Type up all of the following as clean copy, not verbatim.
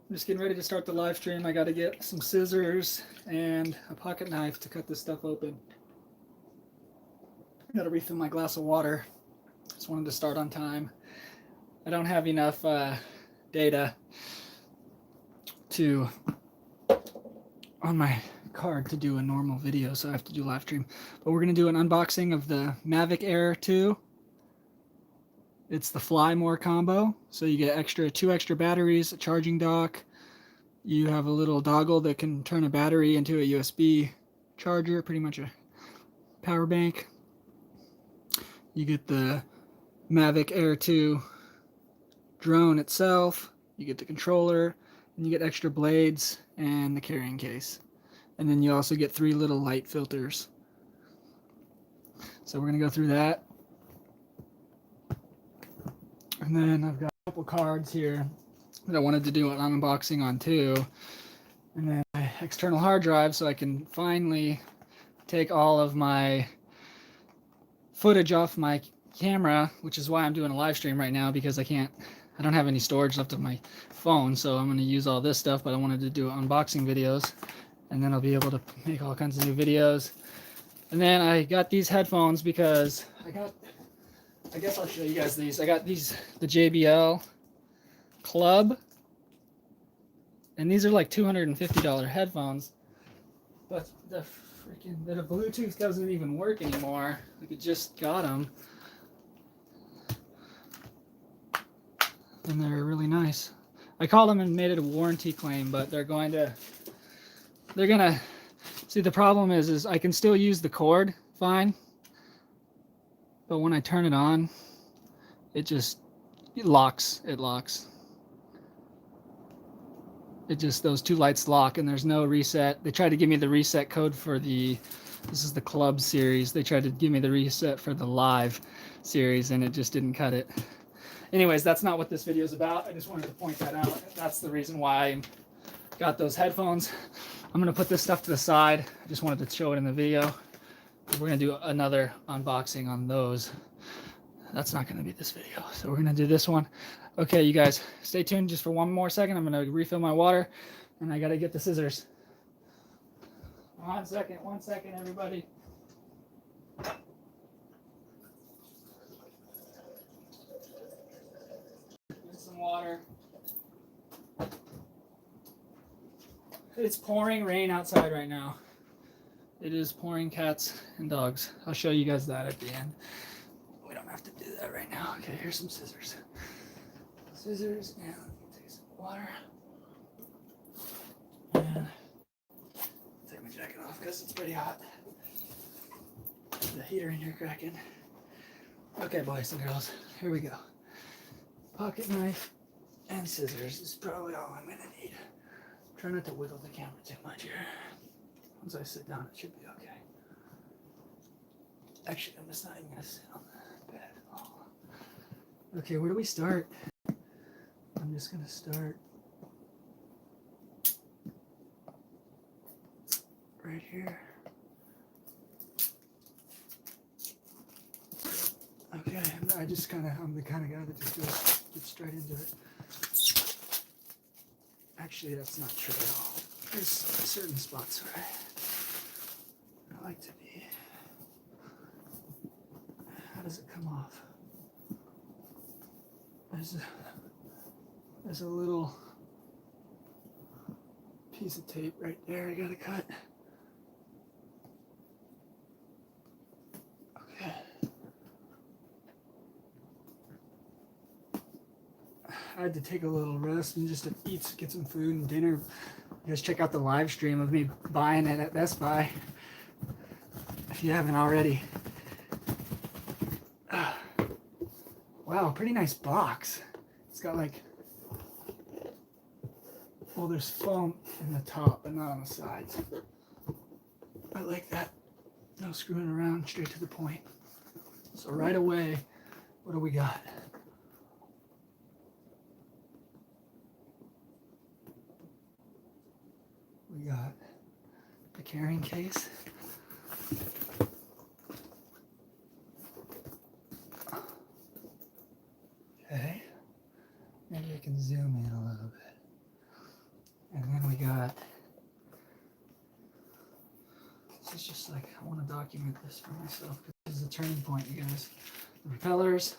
I'm just getting ready to start the live stream. I got to get some scissors and a pocket knife to cut this stuff open. I got to refill my glass of water. Just wanted to start on time. I don't have enough data on my card to do a normal video, so I have to do live stream. But we're going to do an unboxing of the MAVIC AIR 2. It's the Fly More combo, so you get two extra batteries, a charging dock. You have a little dongle that can turn a battery into a USB charger, pretty much a power bank. You get the MAVIC AIR 2 drone itself, you get the controller, and you get extra blades and the carrying case. And then you also get 3 little light filters. So we're going to go through that. And then I've got a couple cards here that I wanted to do an unboxing on too. And then my external hard drive, so I can finally take all of my footage off my camera, which is why I'm doing a live stream right now, because I don't have any storage left of my phone, so I'm going to use all this stuff. But I wanted to do unboxing videos, and then I'll be able to make all kinds of new videos. And then I got these headphones because I guess I'll show you guys these. I got these, the JBL Club, and these are like $250 headphones, but the Bluetooth doesn't even work anymore. Like, it just got them, and they're really nice. I called them and made it a warranty claim, but they're gonna see, the problem is I can still use the cord fine, but when I turn it on, it locks. Those 2 lights lock, and there's no reset. They tried to give me the reset code for this is the Club series. They tried to give me the reset for the Live series, and it just didn't cut it. Anyways, that's not what this video is about. I just wanted to point that out. That's the reason why I got those headphones. I'm gonna put this stuff to the side. I just wanted to show it in the video. We're gonna do another unboxing on those. That's not gonna be this video, so we're gonna do this one. Okay, you guys, stay tuned just for one more second. I'm gonna refill my water, and I gotta get the scissors. 1 second, everybody. Get some water. It's pouring rain outside right now. It is pouring cats and dogs. I'll show you guys that at the end. We don't have to do that right now. Okay, here's some scissors. Scissors, and take some water. And take my jacket off because it's pretty hot. The heater in here cracking. Okay, boys and girls, here we go. Pocket knife and scissors is probably all I'm gonna need. Try not to wiggle the camera too much here. Once I sit down, it should be okay. Actually, I'm just not even gonna sit on the bed at all. Okay, where do we start? I'm just gonna start right here. Okay, I'm the kind of guy that just gets straight into it. Actually, that's not true at all. There's certain spots where I like to be. How does it come off? There's a little piece of tape right there I gotta cut. Okay. I had to take a little rest and just to get some food and dinner. You guys check out the live stream of me buying it at Best Buy if you haven't already. Wow, pretty nice box. It's got like, well, there's foam in the top, but not on the sides. I like that. No screwing around, straight to the point. So right away, what do we got? We got the carrying case. Okay. Maybe I can zoom in a little bit. just like, I want to document this for myself because this is a turning point, you guys. The propellers.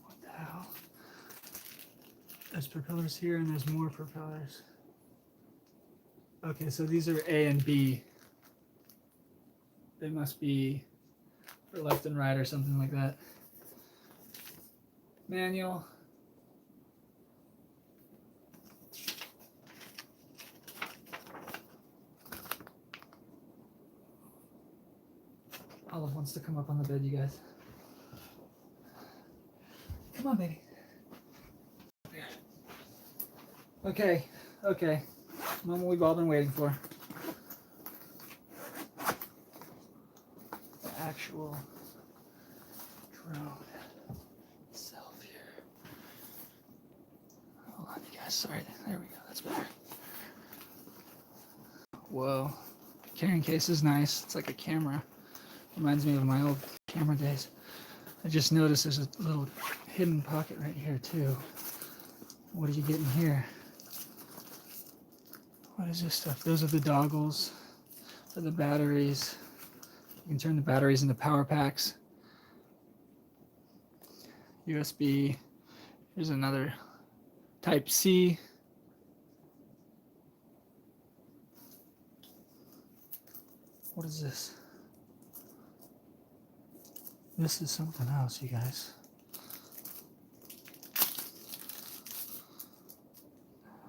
What the hell? There's propellers here and there's more propellers. Okay, so these are A and B. They must be for left and right or something like that. Manual. Olive wants to come up on the bed, you guys. Come on, baby. Okay, okay. Moment we've all been waiting for. The actual drone itself here. Hold on, you guys. Sorry. There we go. That's better. Whoa. The carrying case is nice. It's like a camera. Reminds me of my old camera days. I just noticed there's a little hidden pocket right here too. What are you getting here? What is this stuff? Those are the doggles for the batteries. You can turn the batteries into power packs. USB. Here's another Type C. What is this? This is something else, you guys.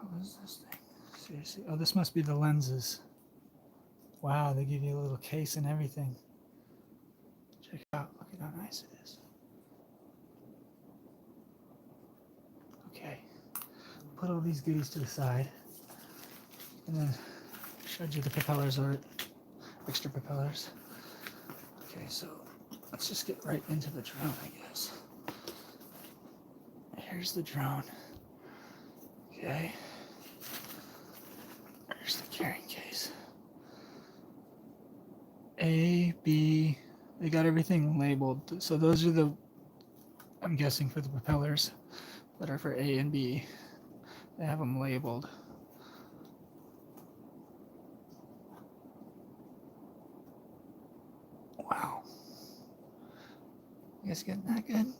What is this thing? Seriously. Oh, this must be the lenses. Wow, they give you a little case and everything. Check it out. Look at how nice it is. Okay. Put all these goodies to the side. And then showed you the propellers or extra propellers. Okay, so let's just get right into the drone, I guess. Here's the drone. Okay. Here's the carrying case. A, B, they got everything labeled. So those are the, I'm guessing, for the propellers that are for A and B. They have them labeled. Wow. You guys getting that good?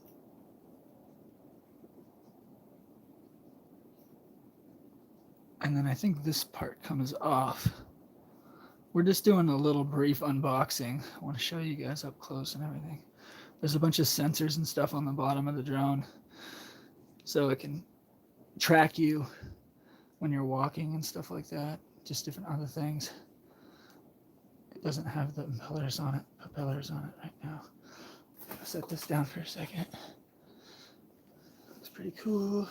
And then I think this part comes off. We're just doing a little brief unboxing. I want to show you guys up close and everything. There's a bunch of sensors and stuff on the bottom of the drone, so it can track you when you're walking and stuff like that. Just different other things. It doesn't have the propellers on it right now. I'll set this down for a second. It's pretty cool.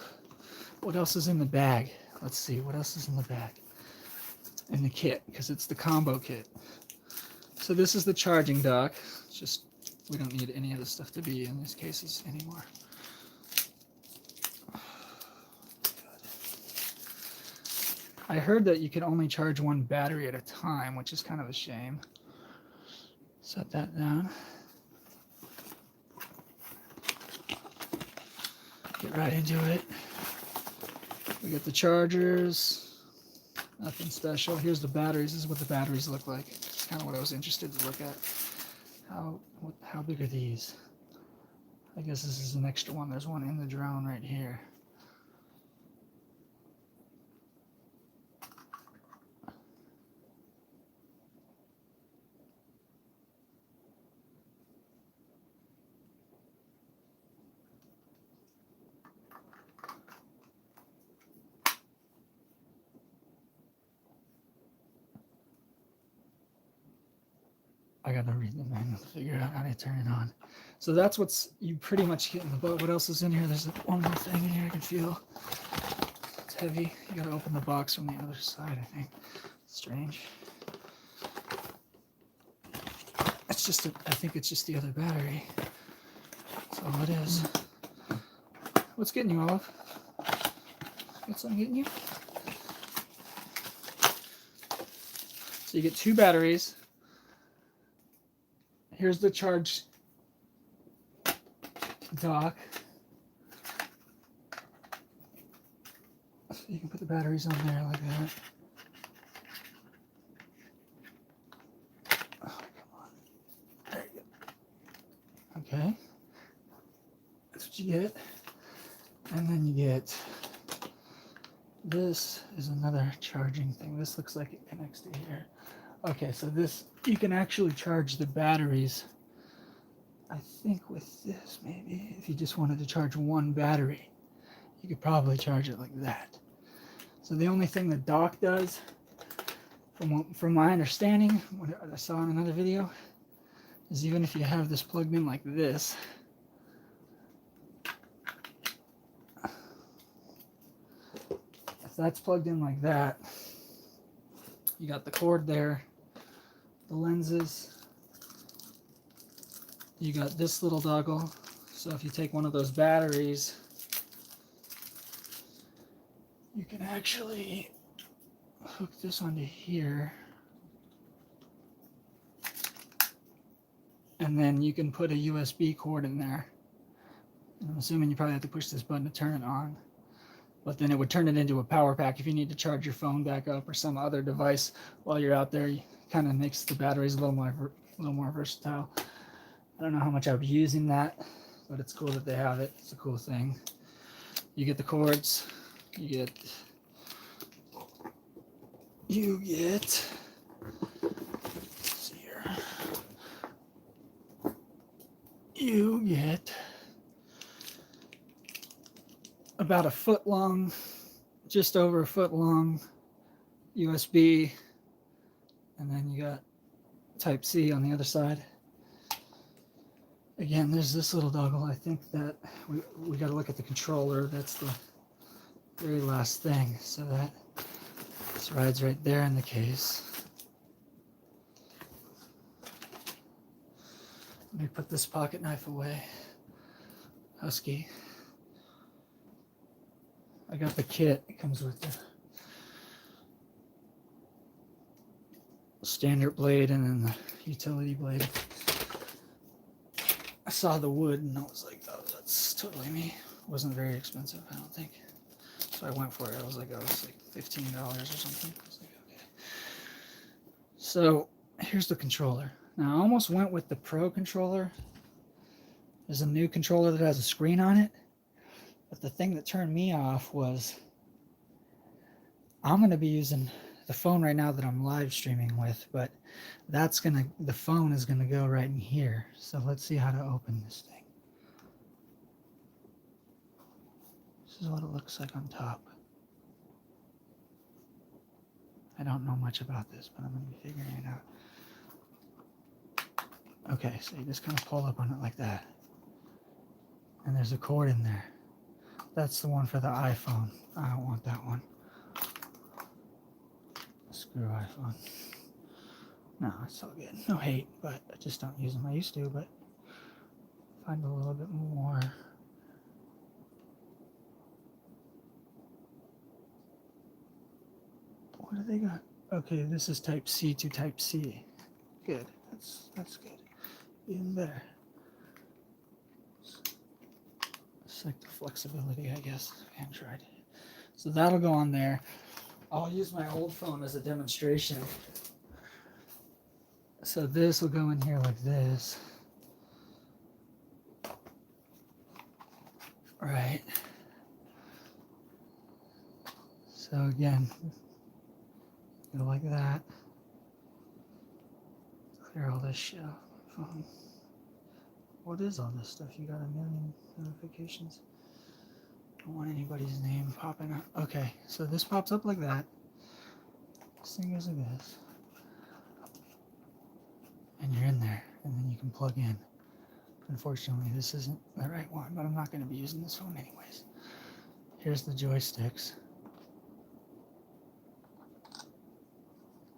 What else is in the bag? Let's see, what else is in the bag? In the kit, because it's the combo kit. So this is the charging dock. It's just, we don't need any of this stuff to be in these cases anymore. I heard that you can only charge one battery at a time, which is kind of a shame. Set that down. Get right into it. We got the chargers. Nothing special. Here's the batteries. This is what the batteries look like. It's kind of what I was interested to look at. How big are these? I guess this is an extra one. There's one in the drone right here. I gotta read the manual to figure out how to turn it on. So that's what's you pretty much get in the boat. What else is in here? There's one more thing in here I can feel. It's heavy. You gotta open the box from the other side, I think. Strange. It's just I think it's just the other battery. That's all it is. What's getting you, Olive? Got something getting you? So you get two batteries. Here's the charge dock. you can put the batteries on there like that. Oh, come on. There you go. Okay. That's what you get. And then you get, this is another charging thing. This looks like it connects to here. Okay, so this, you can actually charge the batteries, I think with this maybe, if you just wanted to charge one battery, you could probably charge it like that. So the only thing the dock does, from my understanding, what I saw in another video, is even if you have this plugged in like this, if that's plugged in like that, you got the cord there, the lenses, you got this little dongle. So if you take one of those batteries, you can actually hook this onto here, and then you can put a USB cord in there. And I'm assuming you probably have to push this button to turn it on, but then it would turn it into a power pack if you need to charge your phone back up or some other device while you're out there. It kind of makes the batteries a little more versatile. I don't know how much I'll be using that, but it's cool that they have it. It's a cool thing. You get the cords. You get let's see here. You get about a foot long, just over a foot long USB, and then you got Type C on the other side. Again, there's this little dongle. I think that we got to look at the controller. That's the very last thing. So that this rides right there in the case. Let me put this pocket knife away. Husky. I got the kit. It comes with the standard blade and then the utility blade. I saw the wood and I was like, oh, that's totally me. It wasn't very expensive, I don't think. So I went for it. I was like, oh, it's like $15 or something. I was like, okay. So here's the controller. Now I almost went with the Pro controller. There's a new controller that has a screen on it. But the thing that turned me off was I'm going to be using the phone right now that I'm live streaming with, but the phone is going to go right in here. So let's see how to open this thing. This is what it looks like on top. I don't know much about this, but I'm going to be figuring it out. Okay, so you just kind of pull up on it like that. And there's a cord in there. That's the one for the iPhone. I don't want that one. Screw iPhone. No, it's all good. No hate, but I just don't use them. I used to, but find a little bit more. What do they got? Okay, this is Type C to Type C. Good. That's good. Even better. It's like the flexibility, I guess, of Android. So that'll go on there. I'll use my old phone as a demonstration. So this will go in here like this. Right. So again, go like that. Clear all this shit off my phone. What is all this stuff? You got a million notifications. Don't want anybody's name popping up. Okay, so this pops up like that. This thing goes like this. And you're in there, and then you can plug in. Unfortunately, this isn't the right one, but I'm not going to be using this phone anyways. Here's the joysticks.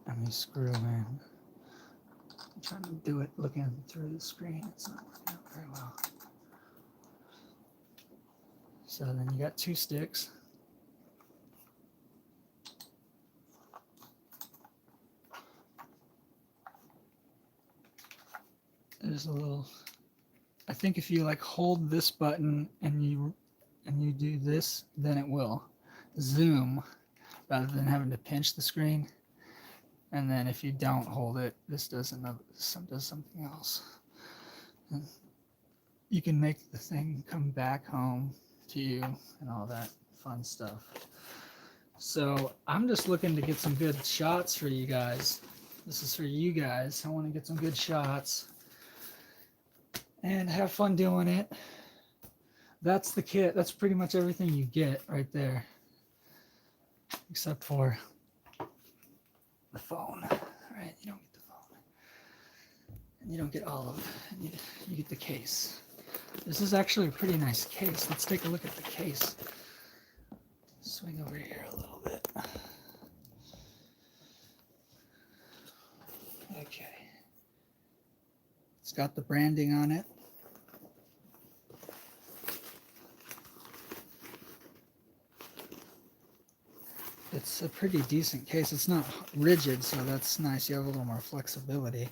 And they screw them in. I'm trying to do it looking through the screen. It's not working out very well. So then you got two sticks. There's a little, I think if you like hold this button and you do this, then it will. zoom rather than having to pinch the screen. And then if you don't hold it, this does something else. And you can make the thing come back home to you and all that fun stuff. So I'm just looking to get some good shots for you guys. This is for you guys. I want to get some good shots and have fun doing it. That's the kit. That's pretty much everything you get right there, except for the phone. Right? You don't get the phone, and you don't get all of it. You get the case. This is actually a pretty nice case. Let's take a look at the case. Swing over here a little bit. Okay. It's got the branding on it. It's a pretty decent case. It's not rigid, so that's nice. You have a little more flexibility.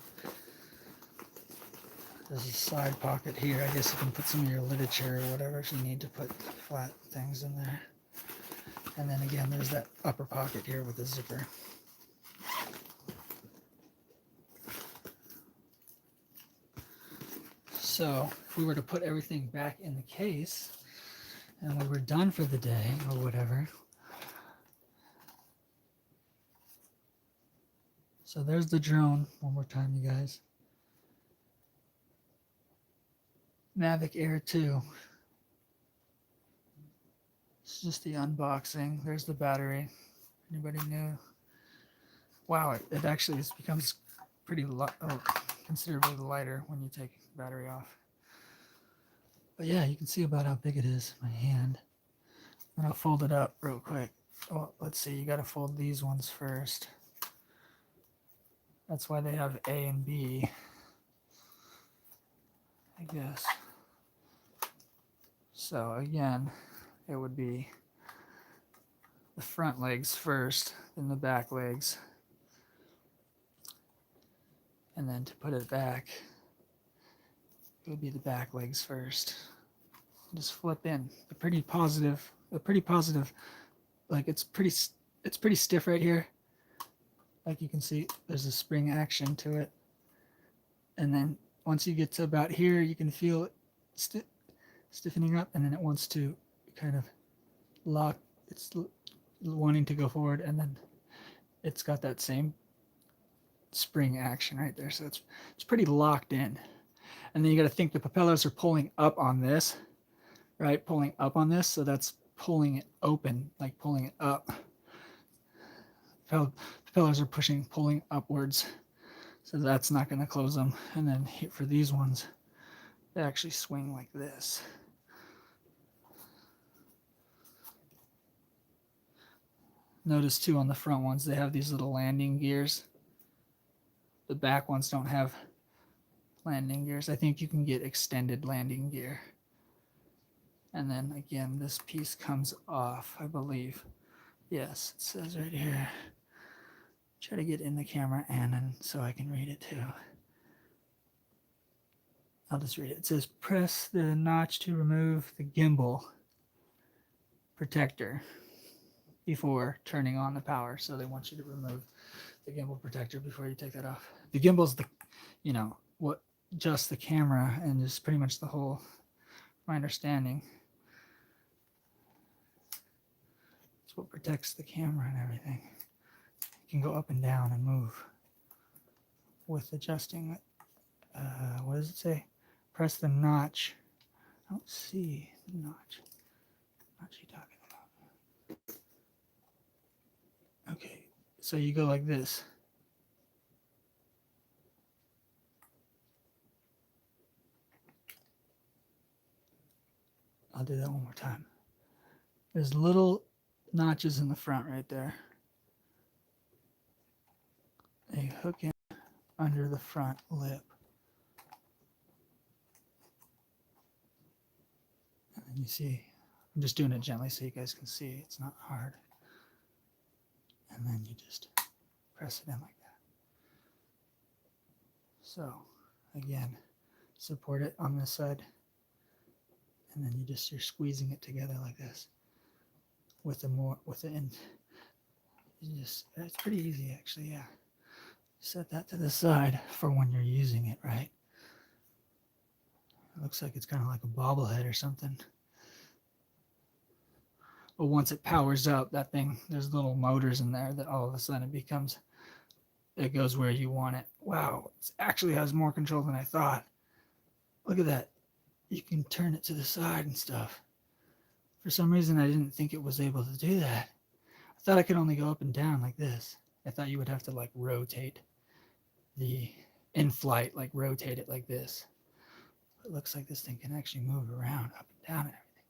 There's a side pocket here. I guess you can put some of your literature or whatever if you need to put flat things in there. And then again, there's that upper pocket here with the zipper. So if we were to put everything back in the case and we were done for the day or whatever. So there's the drone. One more time, you guys. Mavic Air 2. It's just the unboxing. There's the battery. Anybody new? Wow, it actually becomes pretty considerably lighter when you take the battery off. But yeah, you can see about how big it is in my hand. And I'll fold it up real quick. Oh, let's see. You got to fold these ones first. That's why they have A and B, I guess. So again, it would be the front legs first, then the back legs. And then to put it back, it would be the back legs first. Just flip in. A pretty positive, like it's pretty stiff right here. Like you can see, there's a spring action to it. And then once you get to about here, you can feel it stiffening up, and then it wants to kind of lock. It's wanting to go forward, and then it's got that same spring action right there. So it's pretty locked in. And then you got to think the propellers are pulling up on this, right? Pulling up on this, so that's pulling it open, like pulling it up. Propellers are pulling upwards, so that's not going to close them. And then for these ones, they actually swing like this. Notice too on the front ones, they have these little landing gears. The back ones don't have landing gears. I think you can get extended landing gear. And then again, this piece comes off, I believe. Yes, it says right here. Try to get in the camera and so I can read it too. I'll just read it. It says press the notch to remove the gimbal protector before turning on the power. So they want you to remove the gimbal protector before you take that off. The gimbal's just the camera and just pretty much the whole, my understanding. It's what protects the camera and everything. You can go up and down and move with adjusting. What does it say? Press the notch. I don't see the notch. What's she talking about? Okay, so you go like this. I'll do that one more time. There's little notches in the front right there. They hook in under the front lip. And then you see, I'm just doing it gently so you guys can see. It's not hard. And then you just press it in like that. So again, support it on this side. And then you're squeezing it together like this. with the end. It's pretty easy actually, yeah. Set that to the side for when you're using it, right? It looks like it's kind of like a bobblehead or something. But once it powers up, that thing, there's little motors in there that all of a sudden it goes where you want it. Wow, it actually has more control than I thought. Look at that. You can turn it to the side and stuff. For some reason, I didn't think it was able to do that. I thought I could only go up and down like this. I thought you would have to like rotate the in-flight, like rotate it like this. It looks like this thing can actually move around up and down and everything.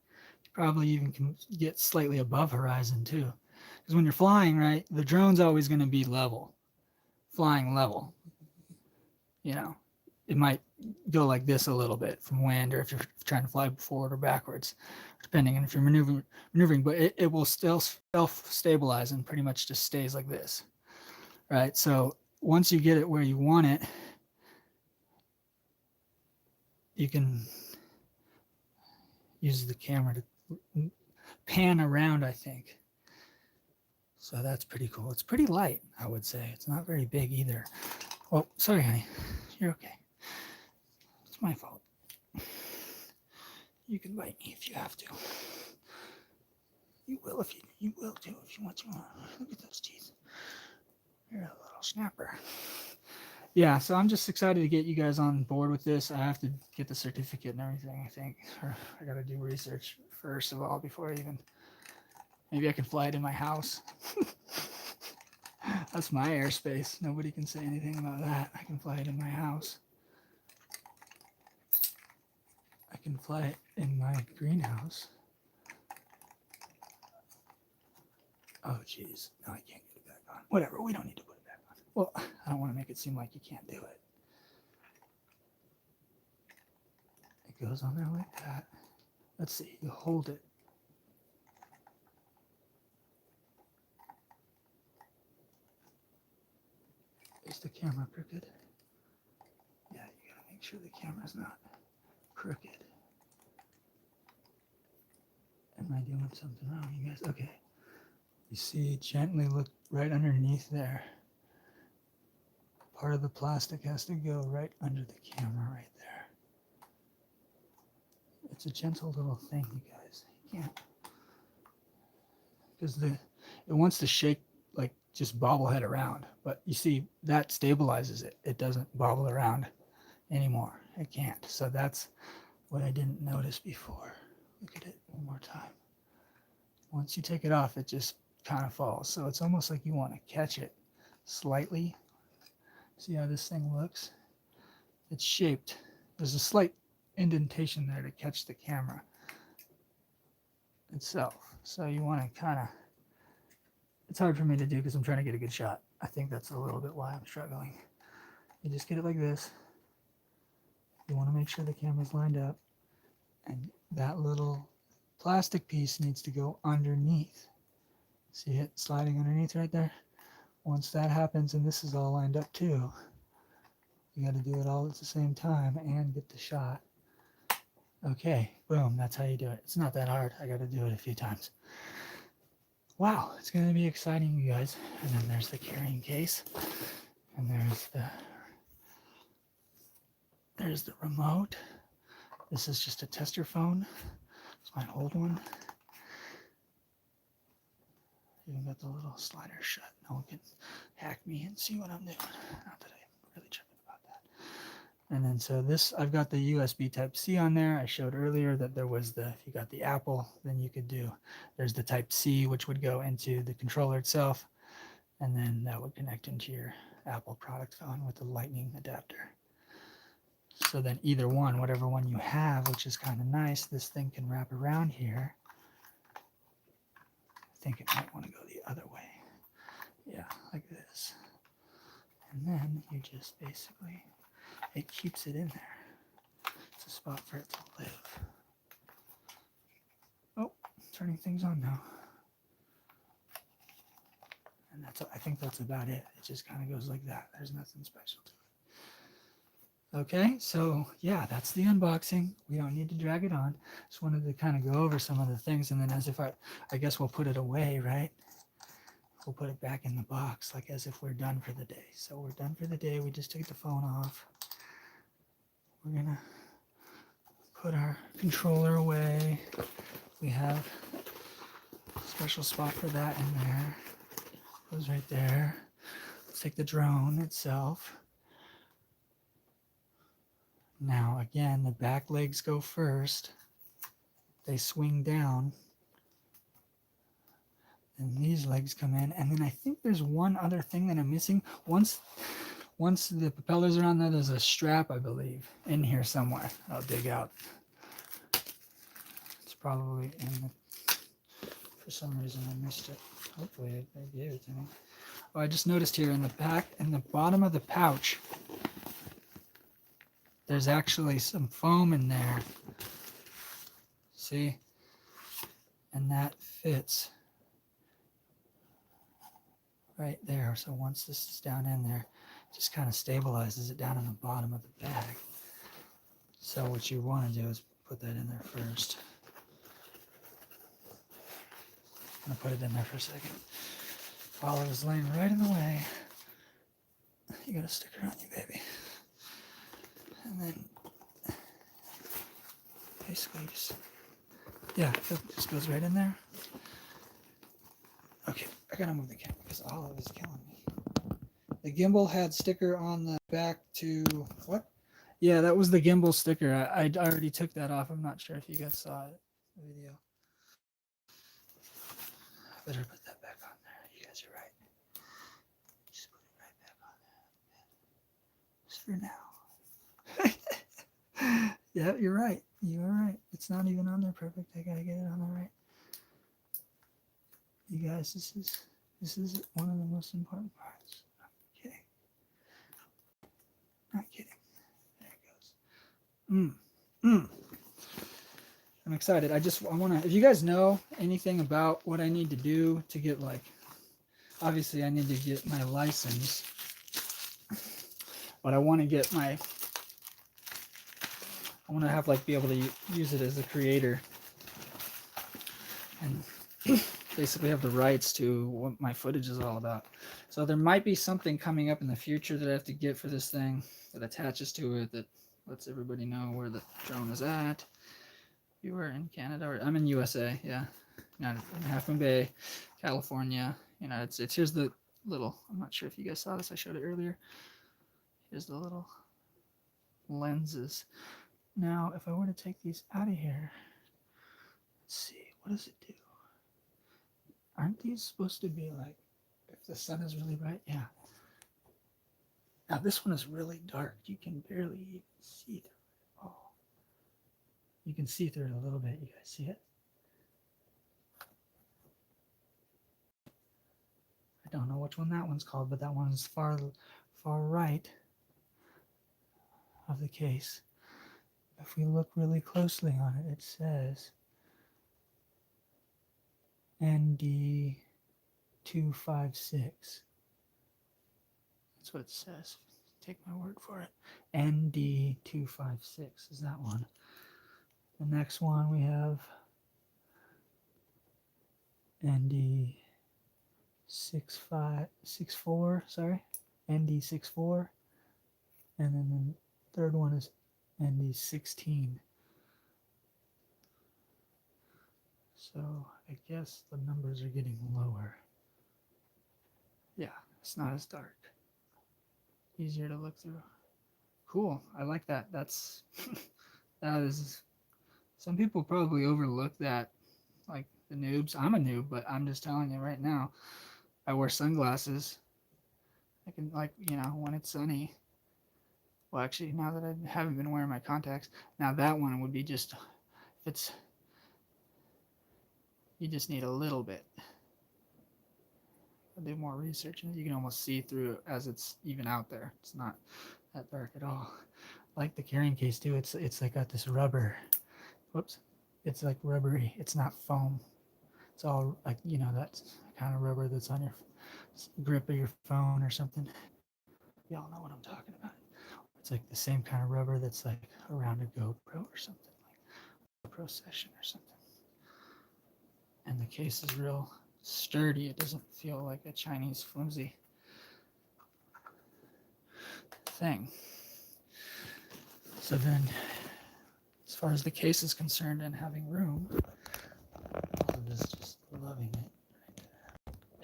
You probably even can get slightly above horizon too. Because when you're flying, right, the drone's always going to be level, flying level. You know, it might go like this a little bit from wind, or if you're trying to fly forward or backwards, depending on if you're maneuvering, but it will still self-stabilize and pretty much just stays like this, right? So once you get it where you want it, you can use the camera to pan around, I think. So that's pretty cool. It's pretty light, I would say. It's not very big either. Oh, sorry, honey. You're okay. It's my fault. You can bite me if you have to. You will if you will too if you want to. Look at those teeth. You're a little snapper. Yeah, so I'm just excited to get you guys on board with this. I have to get the certificate and everything, I think. Or I got to do research first of all before I even... Maybe I can fly it in my house. That's my airspace. Nobody can say anything about that. I can fly it in my house. I can fly it in my greenhouse. Oh, geez. No, I can't get it back on. Whatever. We don't need to put it back on. Well, I don't want to make it seem like you can't do it. It goes on there like that. Let's see. You hold it. Is the camera crooked? Yeah, you gotta make sure the camera's not crooked. Am I doing something wrong, you guys? Okay. You see, gently look right underneath there. Part of the plastic has to go right under the camera right there. It's a gentle little thing, you guys. You can't, because it wants to shake, like just bobblehead around, but you see that stabilizes it. It doesn't bobble around anymore. It can't. So that's what I didn't notice before. Look at it one more time. Once you take it off, it just kind of falls. So it's almost like you want to catch it slightly. See how this thing looks? It's shaped. There's a slight indentation there to catch the camera itself. So you want to kind of, it's hard for me to do because I'm trying to get a good shot. I think that's a little bit why I'm struggling. You just get it like this. You want to make sure the camera's lined up, and that little plastic piece needs to go underneath. See it sliding underneath right there? Once that happens, and this is all lined up too, you got to do it all at the same time and get the shot. Okay, boom, that's how you do it. It's not that hard. I got to do it a few times. Wow, it's going to be exciting, you guys. And then there's the carrying case, and there's the remote. This is just a tester phone. It's my old one. Even got the little slider shut. No one can hack me and see what I'm doing. Not that I'm really tripping about that. And then so this, I've got the USB Type-C on there. I showed earlier that there was if you got the Apple, then you could there's the Type-C, which would go into the controller itself. And then that would connect into your Apple product phone with the Lightning adapter. So then either one, whatever one you have, which is kind of nice, this thing can wrap around here. I think it might want to go the other way. Yeah, like this. And then you just basically, it keeps it in there. It's a spot for it to live. Oh, turning things on now. And I think that's about it. It just kind of goes like that. There's nothing special to Okay, so yeah, that's the unboxing. We don't need to drag it on. Just wanted to kind of go over some of the things, and then as if I guess we'll put it away, right? We'll put it back in the box, like as if we're done for the day. So we're done for the day. We just took the phone off. We're gonna put our controller away. We have a special spot for that in there. Goes right there. Let's take the drone itself. Now, again, the back legs go first. They swing down. And these legs come in. And then I think there's one other thing that I'm missing. Once the propellers are on there, there's a strap, I believe, in here somewhere. I'll dig out. It's probably in the... For some reason, I missed it. Hopefully, they gave it to me. Oh, I just noticed here in the back, in the bottom of the pouch, there's actually some foam in there. See? And that fits right there. So once this is down in there, it just kind of stabilizes it down in the bottom of the bag. So what you want to do is put that in there first. I'm going to put it in there for a second. While it was laying right in the way, you got a sticker on you, baby. And then basically just, yeah, it just goes right in there. Okay, I gotta move the camera because all of it is killing me. The gimbal had sticker on the back to, what? Yeah, that was the gimbal sticker. I already took that off. I'm not sure if you guys saw it in the video. I better put that back on there. You guys are right. Just put it right back on there. Just for now. Yeah, you're right. You are right. It's not even on there perfect. I gotta get it on there right. You guys, this is one of the most important parts. I'm kidding. Not kidding. There it goes. I'm excited. I want to, if you guys know anything about what I need to do to get, like, obviously I need to get my license, but I want to get my, I want to have, like, be able to use it as a creator and basically have the rights to what my footage is all about. So there might be something coming up in the future that I have to get for this thing that attaches to it that lets everybody know where the drone is at. You were in Canada, or I'm in USA, yeah. Half Moon Bay, California, United States. Here's the little, I'm not sure if you guys saw this, I showed it earlier. Here's the little lenses. Now, if I were to take these out of here, let's see, what does it do? Aren't these supposed to be like, if the sun is really bright? Yeah. Now this one is really dark. You can barely even see through it. Oh. You can see through it a little bit. You guys see it? I don't know which one that one's called, but that one's far right of the case. If we look really closely on it, it says ND256. That's what it says. Take my word for it. ND256 is that one. The next one we have ND64, sorry. ND64. And then the third one is ND16. So I guess the numbers are getting lower. Yeah, it's not as dark. Easier to look through. Cool. I like that. That's that is, some people probably overlook that, like the noobs. I'm a noob, but I'm just telling you right now, I wear sunglasses. I can, like, when it's sunny. Well, actually, now that I haven't been wearing my contacts, now that one would be just, if it's, you just need a little bit. I'll do more research and you can almost see through it as it's even out there. It's not that dark at all. Like the carrying case too, it's like got this rubber. Whoops. It's like rubbery. It's not foam. It's all like, that kind of rubber that's on your grip of your phone or something. Y'all know what I'm talking about. It's like the same kind of rubber that's like around a GoPro or something, like a GoPro session or something. And the case is real sturdy. It doesn't feel like a Chinese flimsy thing. So then, as far as the case is concerned and having room, Olive is just loving it.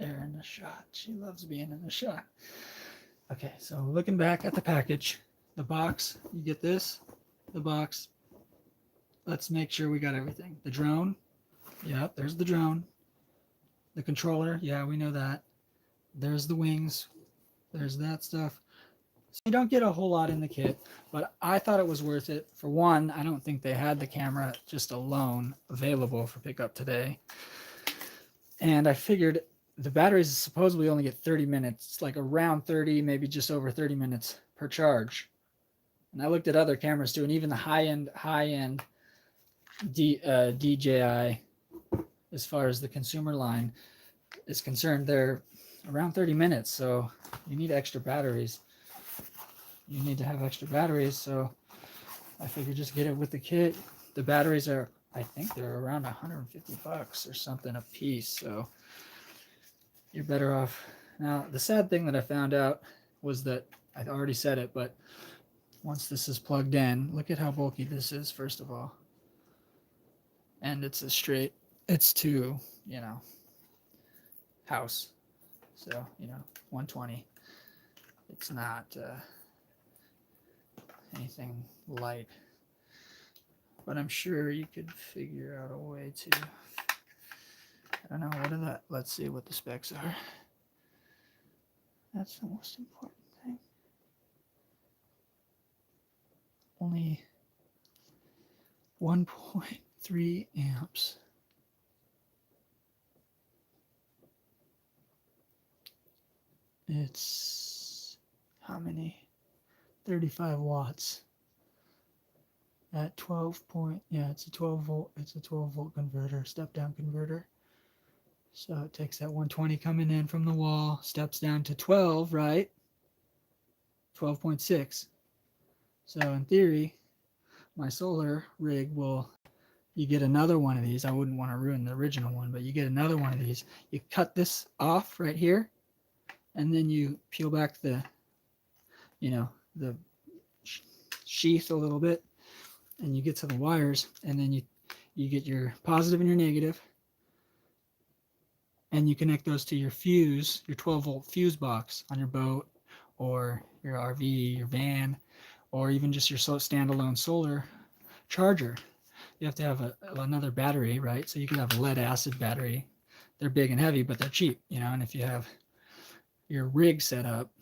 Air in the shot. She loves being in the shot. Okay, so looking back at the package, the box, you get this, the box. Let's make sure we got everything. The drone, yeah, there's the drone. The controller, yeah, we know that. There's the wings, there's that stuff. So you don't get a whole lot in the kit, but I thought it was worth it. For one, I don't think they had the camera just alone available for pickup today. And I figured the batteries supposedly only get 30 minutes, like around 30, maybe just over 30 minutes per charge. And I looked at other cameras too, and even the high-end DJI, as far as the consumer line is concerned, they're around 30 minutes. So you need extra batteries. You need to have extra batteries. So I figured just get it with the kit. The batteries are, I think they're around 150 bucks or something a piece. So you're better off. Now, the sad thing that I found out was that I already said it, but once this is plugged in, look at how bulky this is, first of all. And it's a straight, it's to, you know, house. So, you know, 120. It's not anything light. But I'm sure you could figure out a way to, I don't know, what are that? Let's see what the specs are. That's the most important thing. Only 1.3 amps. It's how many? 35 watts at 12 point, yeah, it's a 12 volt, it's a 12 volt converter, step down converter. So it takes that 120 coming in from the wall, steps down to 12, right? 12.6. So in theory, my solar rig will, you get another one of these. I wouldn't want to ruin the original one, but you get another one of these. You cut this off right here, and then you peel back the, you know, the sheath a little bit, and you get to the wires, and then you get your positive and your negative, and you connect those to your fuse, your 12 volt fuse box on your boat or your RV, your van, or even just your standalone solar charger. You have to have another battery, right? So you could have a lead acid battery. They're big and heavy, but they're cheap, you know. And if you have your rig set up,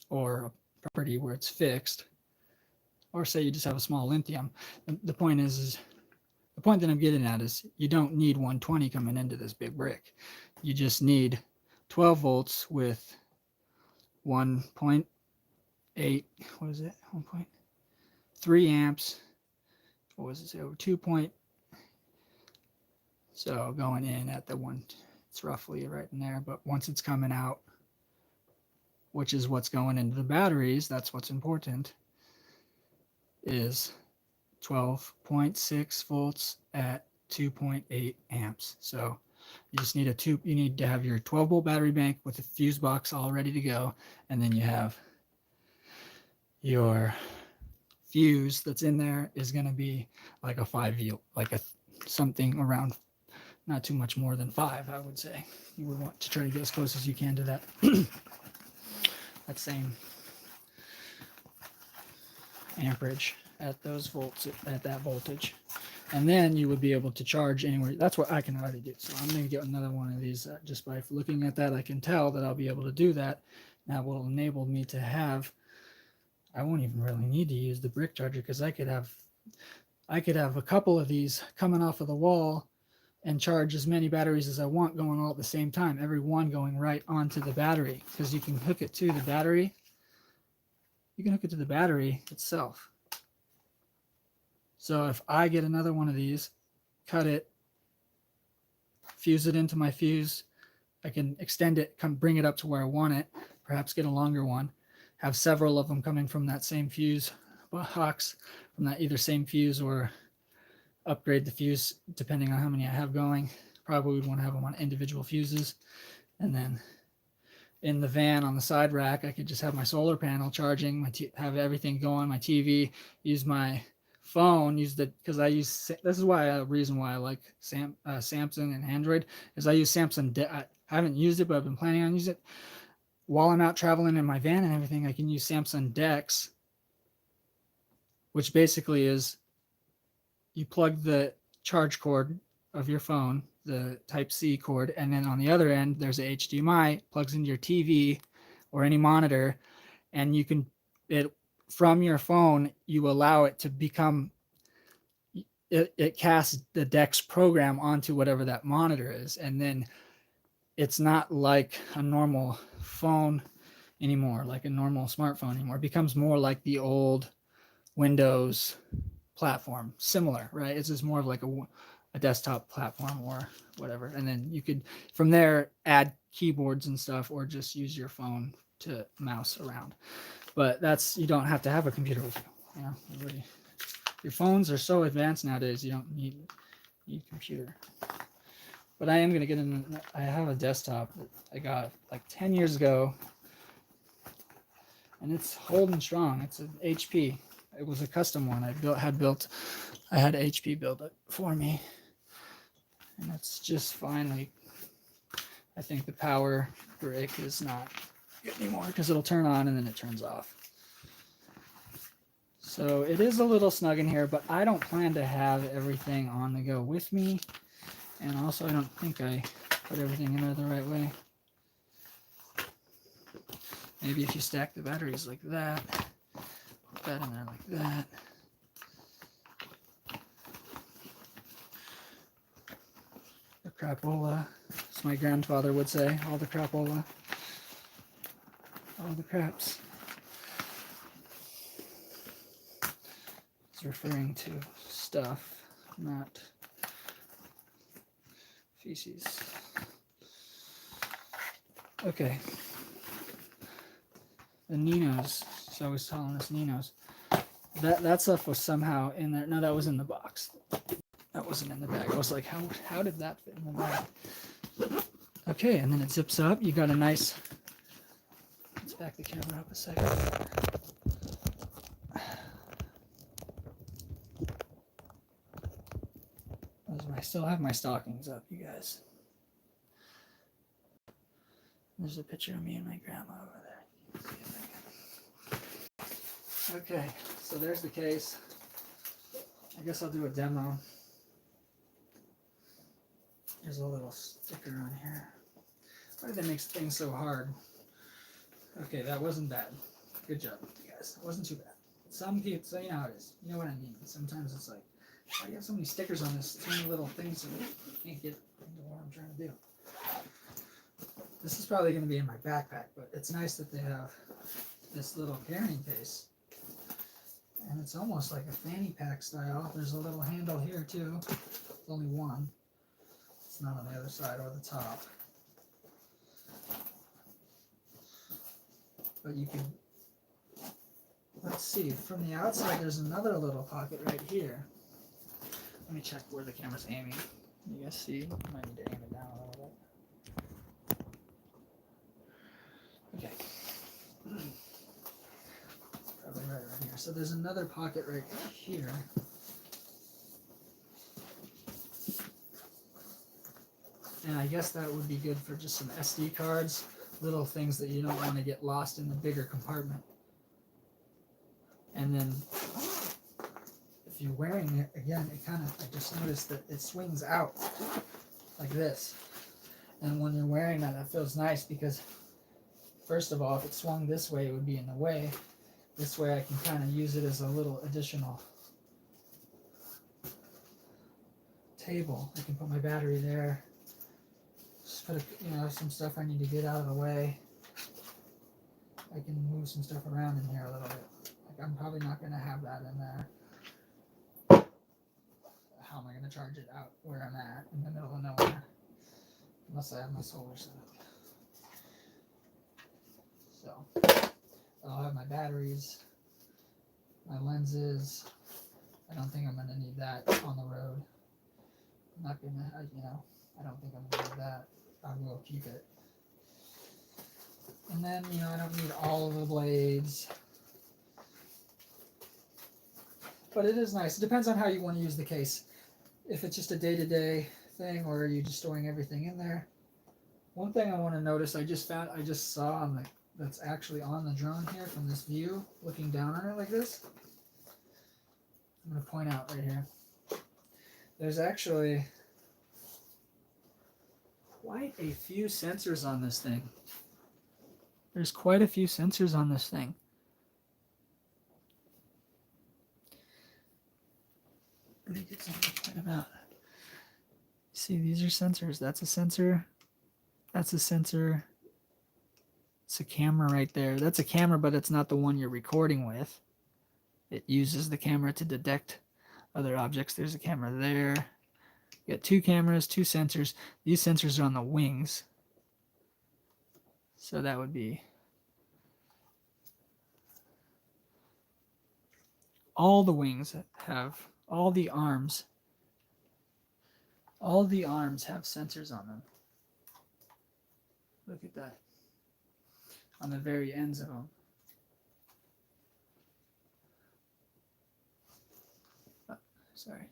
or a property where it's fixed, or say you just have a small lithium, the point is the point that I'm getting at is you don't need 120 coming into this big brick. You just need 12 volts with 1.8, what is it? 1.3 amps. What was it? So 2 point. So going in at the one, it's roughly right in there. But once it's coming out, which is what's going into the batteries, that's what's important, is 12.6 volts at 2.8 amps. So you just need you need to have your 12 volt battery bank with a fuse box all ready to go, and then you have your fuse that's in there is going to be like a 5V, like a something around, not too much more than 5, I would say. You would want to try to get as close as you can to that that same amperage at those volts, at that voltage. And then you would be able to charge anywhere. That's what I can already do. So I'm going to get another one of these. Just by looking at that, I can tell that I'll be able to do that. That will enable me to have, I won't even really need to use the brick charger, because I could have a couple of these coming off of the wall and charge as many batteries as I want going all at the same time, every one going right onto the battery, because you can hook it to the battery. You can hook it to the battery itself. So if I get another one of these, cut it, fuse it into my fuse, I can extend it, bring it up to where I want it, perhaps get a longer one, have several of them coming from that same fuse box, from that either same fuse or upgrade the fuse depending on how many I have going. Probably would want to have them on individual fuses. And then in the van on the side rack, I could just have my solar panel charging, have everything going, my TV, use my phone, because I use, this is why a reason why I like Samsung and Android is I use Samsung. I haven't used it, but I've been planning on using it. While I'm out traveling in my van and everything, I can use Samsung DeX, which basically is you plug the charge cord of your phone, the Type-C cord, and then on the other end, there's a HDMI, plugs into your TV or any monitor, and you can, from your phone, you allow it to become, it casts the DeX program onto whatever that monitor is, and then it's not like a normal phone anymore, like a normal smartphone anymore. It becomes more like the old Windows platform, similar, right? It's just more of like a desktop platform or whatever. And then you could, from there, add keyboards and stuff, or just use your phone to mouse around. But you don't have to have a computer with you. You know, your phones are so advanced nowadays, you don't need computer. But I am going to get I have a desktop that I got like 10 years ago, and it's holding strong. It's an HP. It was a custom one I had HP build it for me, and it's just finally, I think the power brick is not good anymore because it'll turn on and then it turns off. So it is a little snug in here, but I don't plan to have everything on the go with me. And also, I don't think I put everything in there the right way. Maybe if you stack the batteries like that, put that in there like that. The crapola, as my grandfather would say, all the crapola, all the craps. It's referring to stuff, not feces. Okay. The Ninos. He's always telling us Ninos. That stuff was somehow in there. No, that was in the box. That wasn't in the bag. I was like, how did that fit in the bag? Okay, and then it zips up. You got a nice. Let's back the camera up a second. I still have my stockings up, you guys. There's a picture of me and my grandma over there. Okay, so there's the case. I guess I'll do a demo. There's a little sticker on here. Why did they make things so hard? Okay, that wasn't bad. Good job, you guys. It wasn't too bad. Some people, so you know how it is. You know what I mean. Sometimes it's like, why do you have so many stickers on this tiny little thing so you can't get into what I'm trying to do? This is probably going to be in my backpack, but it's nice that they have this little carrying case. And it's almost like a fanny pack style. There's a little handle here too. There's only one. It's not on the other side or the top. But you can, let's see, from the outside there's another little pocket right here. Let me check where the camera's aiming. You guys see? I might need to aim it down a little bit. Okay. Probably right around here. So there's another pocket right here. And I guess that would be good for just some SD cards, little things that you don't want to get lost in the bigger compartment. And then if you're wearing it, again, it kind of, I just noticed that it swings out like this. And when you're wearing that, that feels nice because, first of all, if it swung this way, it would be in the way. This way I can kind of use it as a little additional table. I can put my battery there. Just put some stuff I need to get out of the way. I can move some stuff around in here a little bit. Like I'm probably not going to have that in there. How am I going to charge it out where I'm at in the middle of nowhere? Unless I have my solar set up. So, I'll have my batteries, my lenses. I don't think I'm going to need that on the road. I'm not going to, you know, I don't think I'm going to need that. I will keep it. And then, you know, I don't need all of the blades. But it is nice. It depends on how you want to use the case. If it's just a day-to-day thing, or are you just storing everything in there. One thing I want to notice, I just saw on the, that's actually on the drone here from this view, looking down on it like this. I'm going to point out right here. There's actually quite a few sensors on this thing. There's quite a few sensors on this thing. Let me get something to point them out. See, these are sensors. That's a sensor. That's a sensor. It's a camera right there. That's a camera, but it's not the one you're recording with. It uses the camera to detect other objects. There's a camera there. You got two cameras, two sensors. These sensors are on the wings. So that would be all the wings have, all the arms have sensors on them. Look at that. On the very ends of them. Oh, sorry.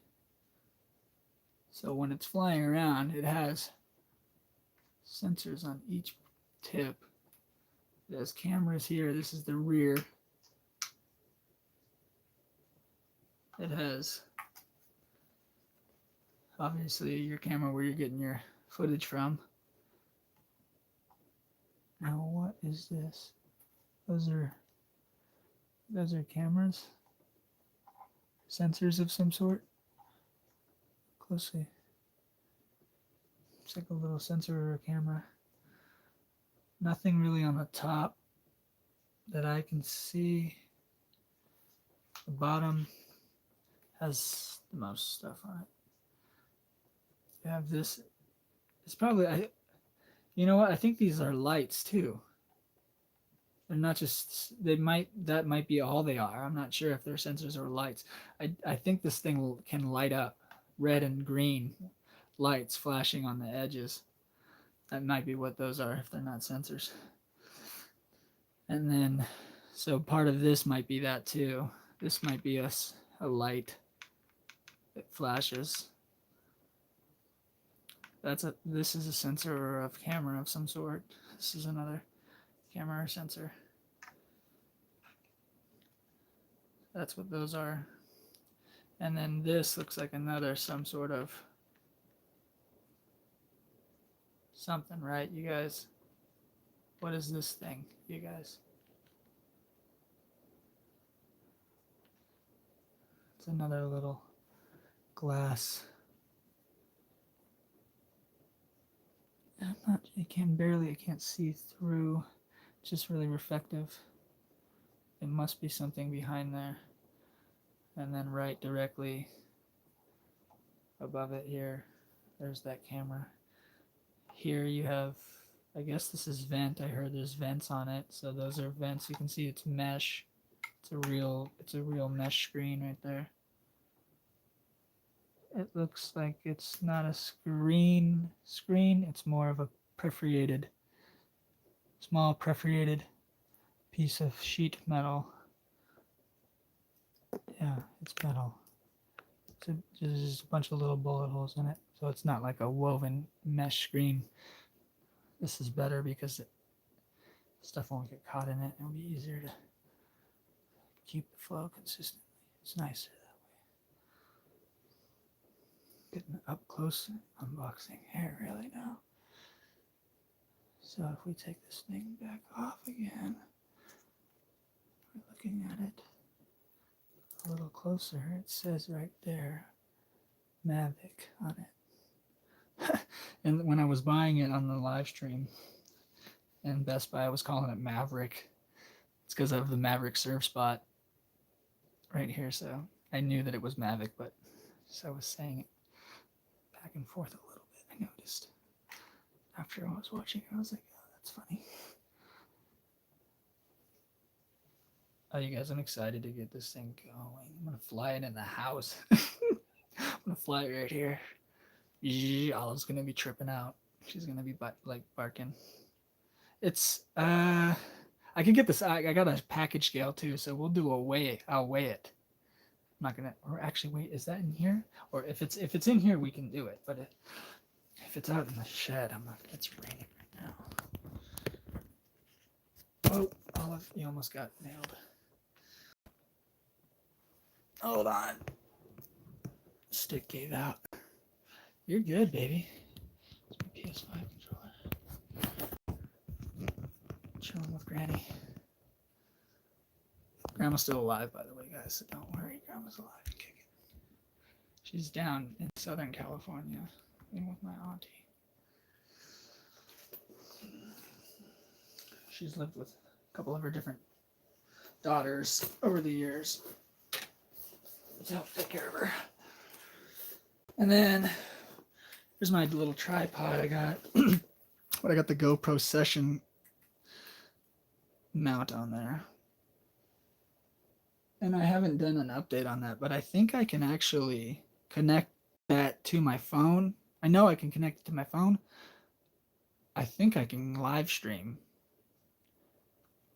So when it's flying around, it has sensors on each tip. It has cameras here. This is the rear. It has obviously your camera where you're getting your footage from. Now what is this? Those are cameras? Sensors of some sort? Closely. It's like a little sensor or a camera. Nothing really on the top that I can see. The bottom has the most stuff on it. You have this. It's probably, you know what? I think these are lights too. They're not just, that might be all they are. I'm not sure if they're sensors or lights. I think this thing can light up red and green lights flashing on the edges. That might be what those are if they're not sensors. And then, so part of this might be that too. This might be a light that flashes. This is a sensor or a camera of some sort. This is another camera or sensor. That's what those are. And then this looks like another, some sort of something, right, you guys? What is this thing, you guys? It's another little glass. I can't see through. It's just really reflective. It must be something behind there. And then right directly above it here, there's that camera. Here you have, I guess this is vent. I heard there's vents on it. So those are vents. You can see it's mesh. It's a real mesh screen right there. It looks like it's not a screen. It's more of a perforated, small perforated piece of sheet metal. Yeah, it's metal. There's just a bunch of little bullet holes in it. So it's not like a woven mesh screen. This is better because stuff won't get caught in it. It'll be easier to keep the flow consistent. It's nicer that way. Getting up close unboxing here really now. So if we take this thing back off again, we're looking at it a little closer. It says right there, Mavic on it. And when I was buying it on the live stream in Bestbuy, I was calling it Maverick. It's because of the Maverick serve spot right here. So I knew that it was Mavic, but so I was saying it back and forth a little bit. I noticed after I was watching it, I was like, oh, that's funny. Oh, you guys, I'm excited to get this thing going. I'm gonna fly it in the house. I'm gonna fly it right here. Olive's gonna be tripping out. She's gonna be like barking. It's I can get this. I got a package scale too, so we'll do a weigh. I'll weigh it. I'm not gonna. Or actually, wait, is that in here? Or if it's in here, we can do it. But if it's out in the shed, I'm not. It's raining right now. Oh, Olive, you almost got nailed. Hold on. Stick gave out. You're good, baby. It's my PS5 controller. Chilling with Granny. Grandma's still alive, by the way, guys, so don't worry. Grandma's alive and kicking. She's down in Southern California, living with my auntie. She's lived with a couple of her different daughters over the years to help take care of her. And then here's my little tripod I got. But I got the GoPro Session mount on there. And I haven't done an update on that, but I think I can actually connect that to my phone. I know I can connect it to my phone. I think I can live stream,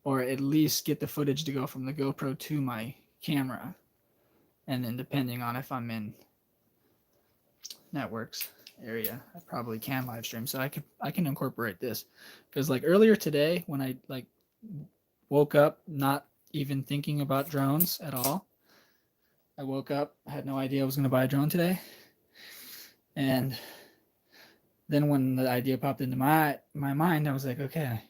or at least get the footage to go from the GoPro to my camera. And then depending on if I'm in networks area, I probably can live stream. So I can incorporate this, because like earlier today when I like woke up not even thinking about drones at all. I woke up, I had no idea I was going to buy a drone today. And then when the idea popped into my mind, I was like, okay,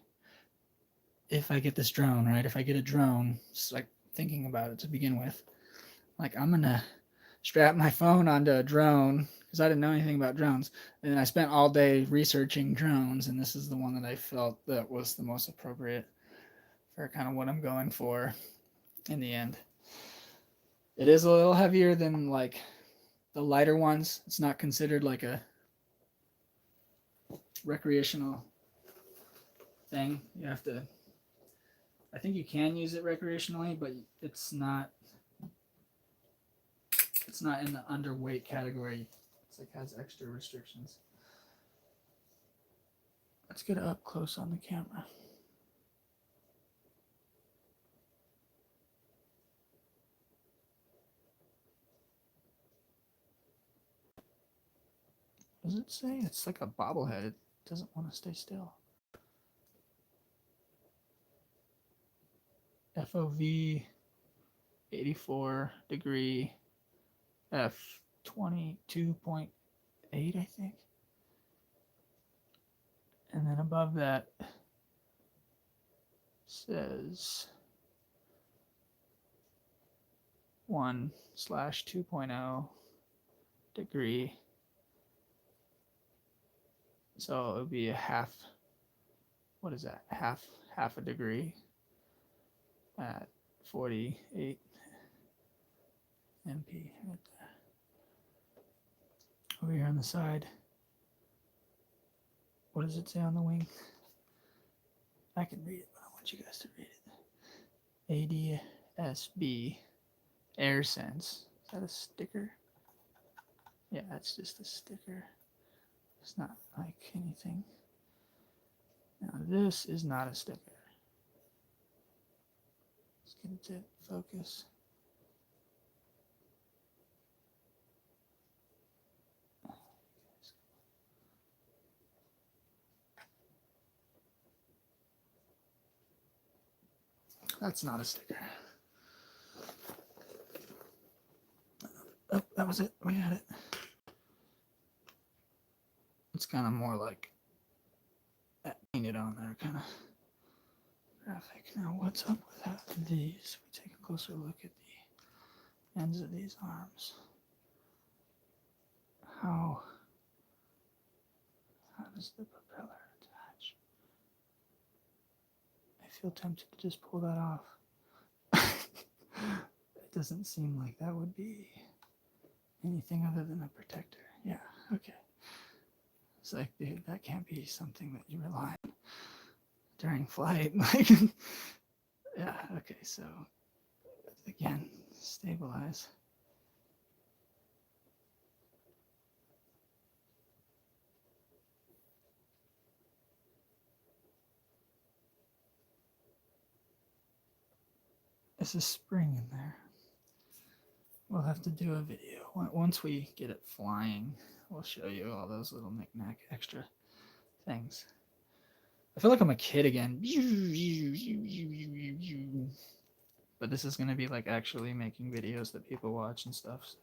if I get this drone, right? If I get a drone, just like thinking about it to begin with, like I'm going to strap my phone onto a drone, because I didn't know anything about drones. And I spent all day researching drones, and this is the one that I felt that was the most appropriate for kind of what I'm going for in the end. It is a little heavier than like the lighter ones. It's not considered like a recreational thing. You have to, I think you can use it recreationally, but it's not in the underweight category. It's like has extra restrictions. Let's get up close on the camera. What does it say? It's like a bobblehead. It doesn't want to stay still. FOV 84 degree F 22.8, I think. And then above that says 1/2.0 degree. So it would be a half, what is that? Half a degree at 48 MP right there. Over here on the side, what does it say on the wing? I can read it, but I want you guys to read it. ADSB Air Sense. Is that a sticker? Yeah, that's just a sticker. It's not like anything. Now this is not a sticker. Let's get it to focus. That's not a sticker. Oh, that was it. We had it. It's kind of more like that painted on there, kind of graphic. Now, what's up with that? These? We take a closer look at the ends of these arms. How does the propeller attach? I feel tempted to just pull that off. It doesn't seem like that would be anything other than a protector. Yeah, okay. It's like, dude, that can't be something that you rely on during flight. Like, yeah, okay, so Again, stabilize. There's a spring in there. We'll have to do a video. Once we get it flying, we'll show you all those little knick-knack extra things. I feel like I'm a kid again. But this is going to be like actually making videos that people watch and stuff. So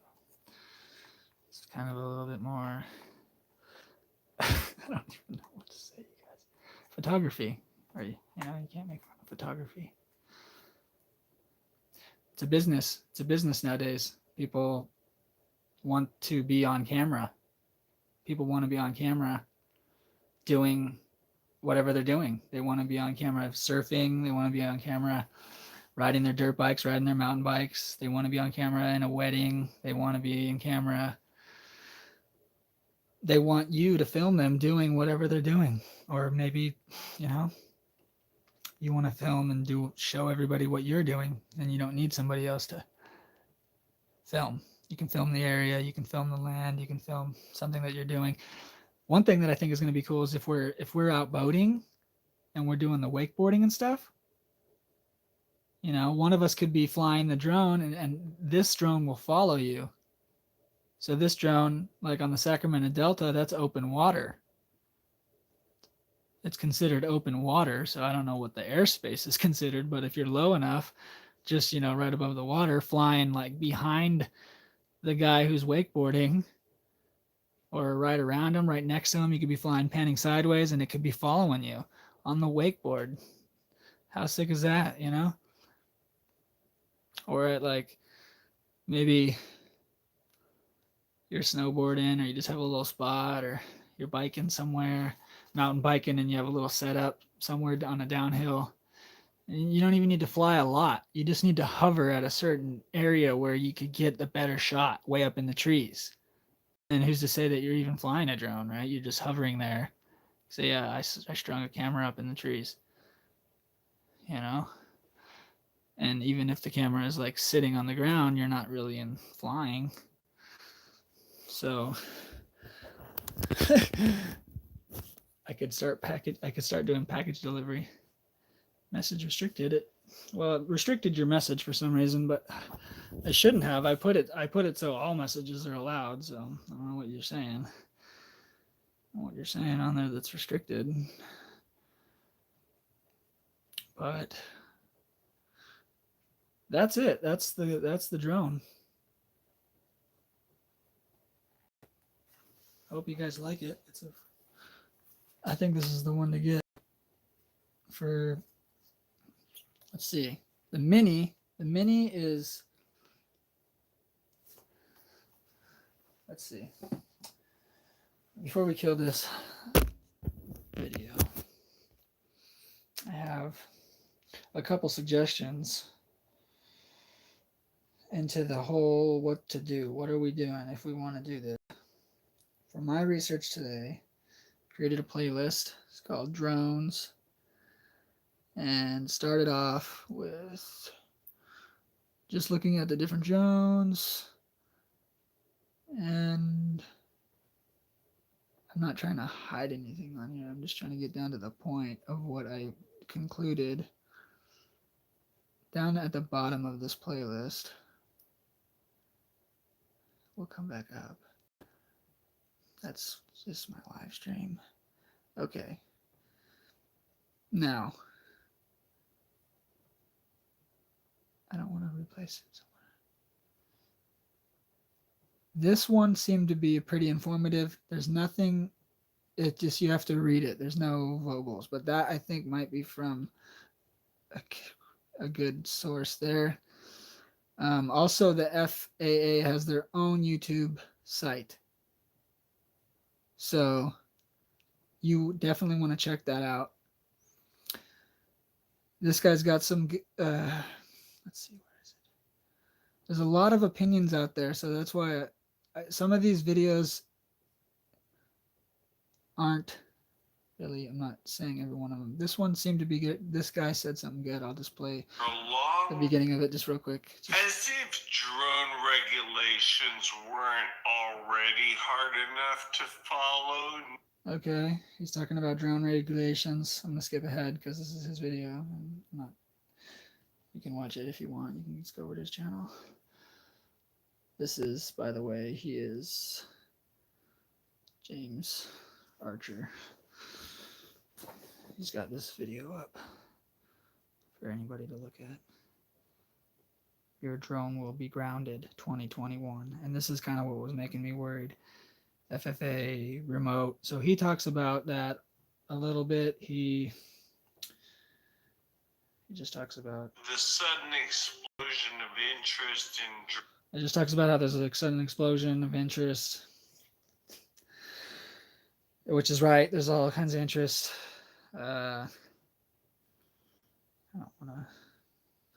it's kind of a little bit more... I don't even know what to say, you guys. Photography. Or, you can't make fun of photography. It's a business. It's a business nowadays. People want to be on camera. People want to be on camera doing whatever they're doing. They want to be on camera surfing. They want to be on camera riding their dirt bikes, riding their mountain bikes. They want to be on camera in a wedding. They want to be in camera. They want you to film them doing whatever they're doing. Or maybe, you want to film and show everybody what you're doing, and you don't need somebody else to film. You can film the area, you can film the land, you can film something that you're doing. One thing that I think is going to be cool is if we're out boating and we're doing the wakeboarding and stuff, one of us could be flying the drone and this drone will follow you. So this drone, like on the Sacramento Delta, that's open water. It's considered open water, so I don't know what the airspace is considered, but if you're low enough, just, right above the water, flying like behind the guy who's wakeboarding or right around him, right next to him, you could be flying panning sideways and it could be following you on the wakeboard. How sick is that, Or at like maybe you're snowboarding or you just have a little spot or you're biking somewhere, mountain biking, and you have a little setup somewhere on a downhill. And you don't even need to fly a lot. You just need to hover at a certain area where you could get the better shot way up in the trees. And who's to say that you're even flying a drone, right? You're just hovering there. So yeah, I strung a camera up in the trees, And even if the camera is like sitting on the ground, you're not really in flying. So I could start doing package delivery. Message restricted. Well, it restricted your message for some reason, but I shouldn't have. I put it so all messages are allowed. So I don't know what you're saying. What you're saying on there that's restricted. But that's it. That's the drone. I hope you guys like it. I think this is the one to get for, let's see. The mini is, let's see. Before we kill this video, I have a couple suggestions into the whole what to do. What are we doing if we want to do this? For my research today, created a playlist. It's called Drones. And started off with just looking at the different drones. And I'm not trying to hide anything on here. I'm just trying to get down to the point of what I concluded down at the bottom of this playlist. We'll come back up. That's just my live stream. Okay. Now, I don't want to replace it somewhere. This one seemed to be pretty informative. There's nothing, it just, you have to read it. There's no vocals, but that I think might be from a good source there. Also, the FAA has their own YouTube site. So you definitely want to check that out. This guy's got some, let's see, where is it? There's a lot of opinions out there, so that's why some of these videos aren't really, I'm not saying every one of them. This one seemed to be good. This guy said something good. I'll just play. For a long the beginning of it just real quick. As if drone regulations weren't already hard enough to follow. Okay, he's talking about drone regulations. I'm gonna skip ahead because this is his video. I'm not. You can watch it if you want. You can just go over to his channel. This is, by the way, he is James Archer. He's got this video up for anybody to look at. Your drone will be grounded 2021. And this is kind of what was making me worried. FFA, remote. So he talks about that a little bit. He just talks about the sudden explosion of interest in. It just talks about how there's a sudden explosion of interest, which is right. There's all kinds of interest. I don't want to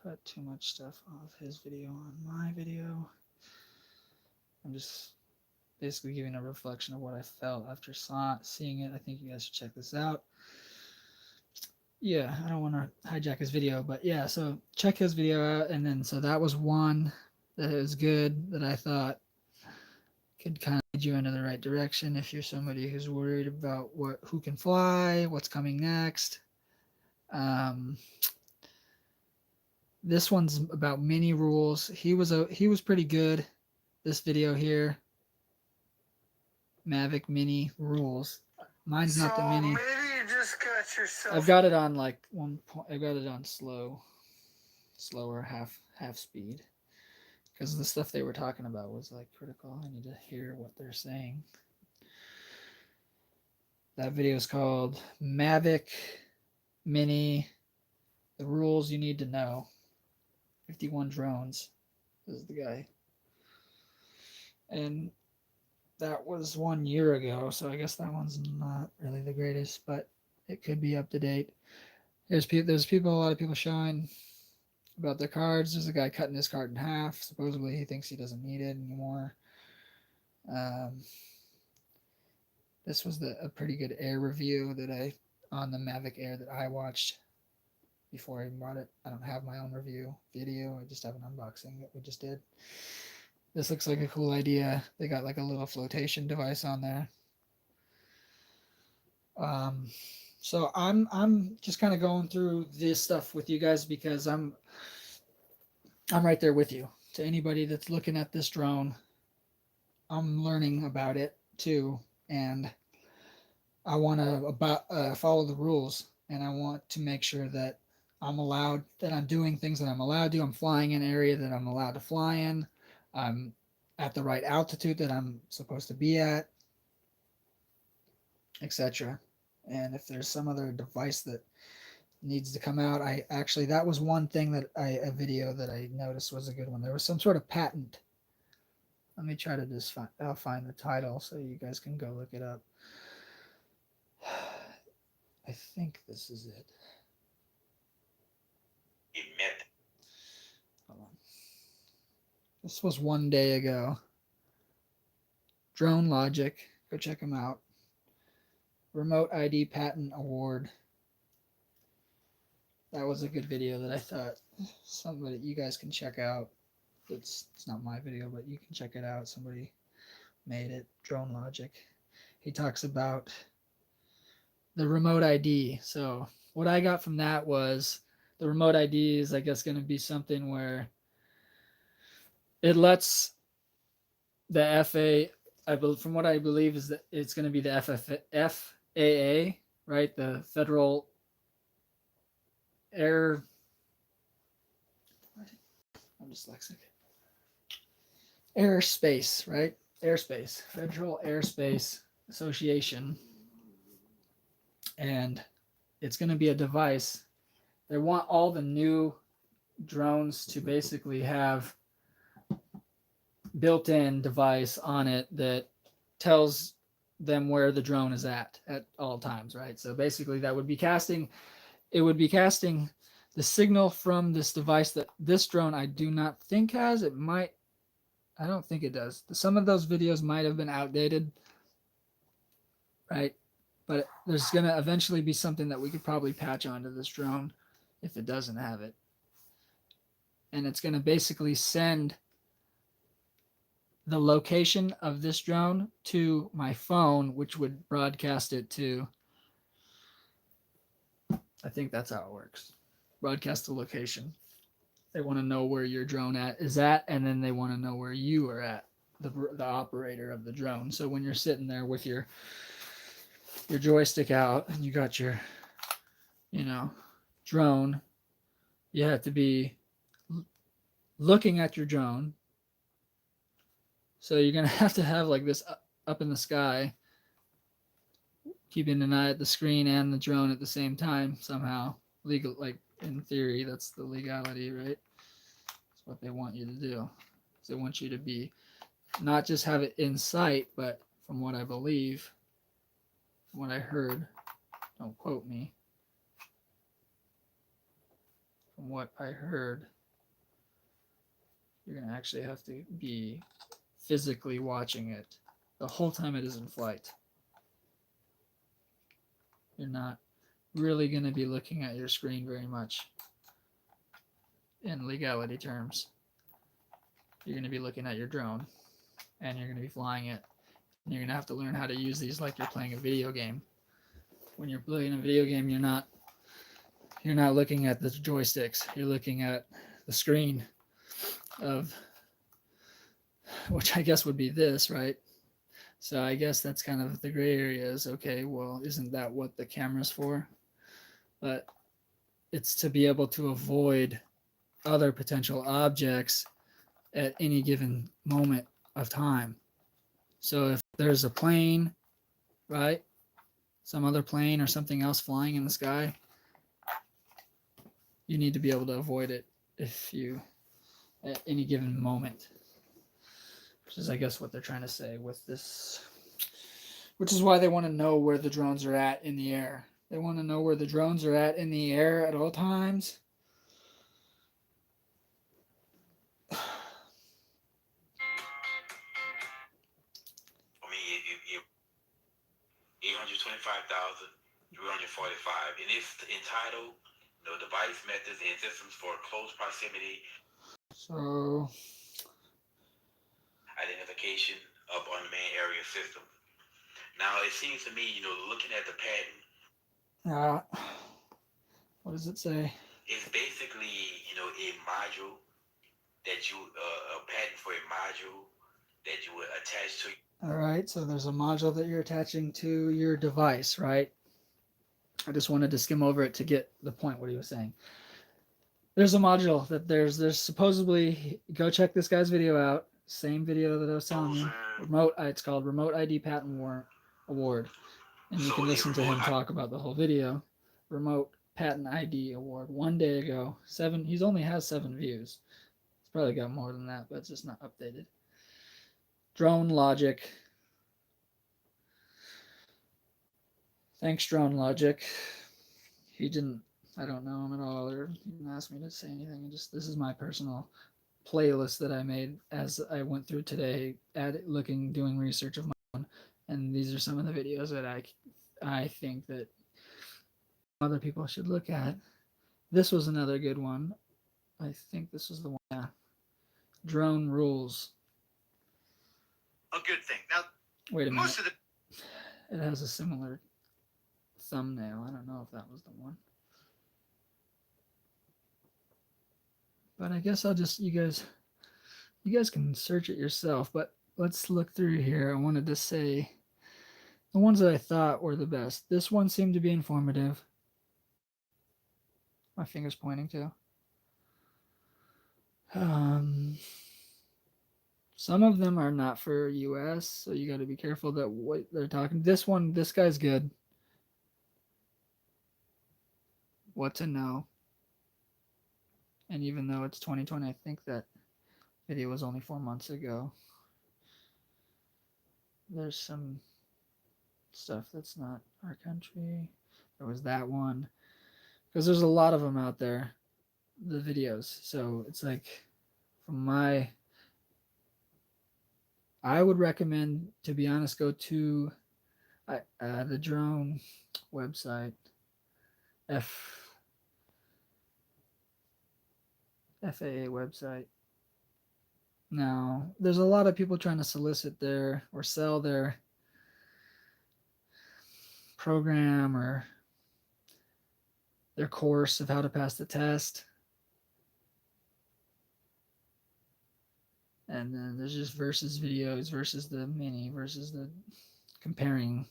put too much stuff off his video on my video. I'm just basically giving a reflection of what I felt after seeing it. I think you guys should check this out. Yeah, I don't want to hijack his video, but yeah, so check his video out. And then, so that was one that was good that I thought could kind of lead you into the right direction if you're somebody who's worried about who can fly, what's coming next. This one's about mini rules. He was pretty good. This video here, Mavic Mini rules. Mine's not the mini. Maybe you just got yourself. I've got it on like 1 point. I got it on slower half speed, because the stuff they were talking about was like critical. I need to hear what they're saying. That video is called Mavic Mini, the rules you need to know. 51 drones. This is the guy. And that was 1 year ago, so I guess that one's not really the greatest, but it could be up to date. There's a lot of people showing about their cards. There's a guy cutting his card in half. Supposedly he thinks he doesn't need it anymore. This was a pretty good Air review on the Mavic Air that I watched before I even bought it. I don't have my own review video. I just have an unboxing that we just did. This looks like a cool idea. They got like a little flotation device on there. So I'm just kind of going through this stuff with you guys because I'm right there with you. To anybody that's looking at this drone, I'm learning about it too, and I want to follow the rules, and I want to make sure that I'm doing things that I'm allowed to. I'm flying in an area that I'm allowed to fly in. I'm at the right altitude that I'm supposed to be at, etc. And if there's some other device that needs to come out, that was one thing that a video that I noticed was a good one. There was some sort of patent. Let me try to just I'll find the title so you guys can go look it up. I think this is it. Hold on. This was 1 day ago. Drone Logic. Go check them out. Remote ID Patent Award. That was a good video that I thought you guys can check out. It's not my video, but you can check it out. Somebody made it. Drone Logic. He talks about the remote ID. So what I got from that was the remote ID is, I guess, going to be something where it lets the from what I believe is that it's going to be the FAA, right? The Federal I'm dyslexic. Airspace, right? Airspace. Federal Airspace Association. And it's going to be a device. They want all the new drones to basically have built-in device on it that tells them where the drone is at all times, right? So basically that would be casting the signal from this device that this drone I do not think has. I don't think it does. Some of those videos might have been outdated, right? But there's going to eventually be something that we could probably patch onto this drone if it doesn't have it. and it's going to basically send the location of this drone to my phone, which would broadcast it to, I think that's how it works. Broadcast the location. They want to know where your drone is at, and then they want to know where you are at, the operator of the drone. So when you're sitting there with your joystick out and you got your, drone, you have to be looking at your drone. So you're going to have like this up in the sky, keeping an eye at the screen and the drone at the same time somehow. Legal, like in theory, that's the legality, right? That's what they want you to do. They want you to be, not just have it in sight, but from what I believe, from what I heard, don't quote me, from what I heard, you're going to actually have to be physically watching it the whole time it is in flight. You're not really going to be looking at your screen very much in legality terms. You're going to be looking at your drone, and you're going to be flying it. And you're going to have to learn how to use these like you're playing a video game. When you're playing a video game, you're not looking at the joysticks. You're looking at the screen of, which I guess would be this, right? So I guess that's kind of the gray area is, okay, well, isn't that what the camera's for? But it's to be able to avoid other potential objects at any given moment of time. So if there's a plane, right? Some other plane or something else flying in the sky, you need to be able to avoid it at any given moment. Which is, I guess, what they're trying to say with this. Which is why they want to know where the drones are at in the air. They want to know where the drones are at in the air at all times. I mean, 825,345, and it's entitled, device methods and systems for close proximity. So, identification of unmanned area system. Now, it seems to me, looking at the patent, what does it say? it's basically, a module that a patent for a module that you would attach to. All right, so there's a module that you're attaching to your device, right? I just wanted to skim over it to get the point what he was saying. There's a module that there's supposedly, go check this guy's video out. Same video that I was telling you. It's called Remote ID Patent Award. And you can listen to him talk about the whole video. Remote Patent ID Award 1 day ago. He only has 7 views. It's probably got more than that, but it's just not updated. Drone Logic. Thanks, Drone Logic. I don't know him at all, or he didn't ask me to say anything. This is my personal playlist that I made as I went through today, doing research of my own, and these are some of the videos that I think that other people should look at. This was another good one. I think this was the one. Yeah. Drone Rules. A good thing. Now, wait a minute. It has a similar thumbnail. I don't know if that was the one. But I guess I'll just, you guys can search it yourself, but let's look through here. I wanted to say the ones that I thought were the best. This one seemed to be informative. My finger's pointing to. Some of them are not for US, so you got to be careful that what they're talking. This guy's good. What to know. And even though it's 2020, I think that video was only 4 months ago. There's some stuff that's not our country. There was that one. Because there's a lot of them out there, the videos. So it's like, I would recommend, to be honest, go to the drone website. FAA website. Now, there's a lot of people trying to solicit their or sell their program or their course of how to pass the test. And then there's just versus videos versus the mini versus the comparing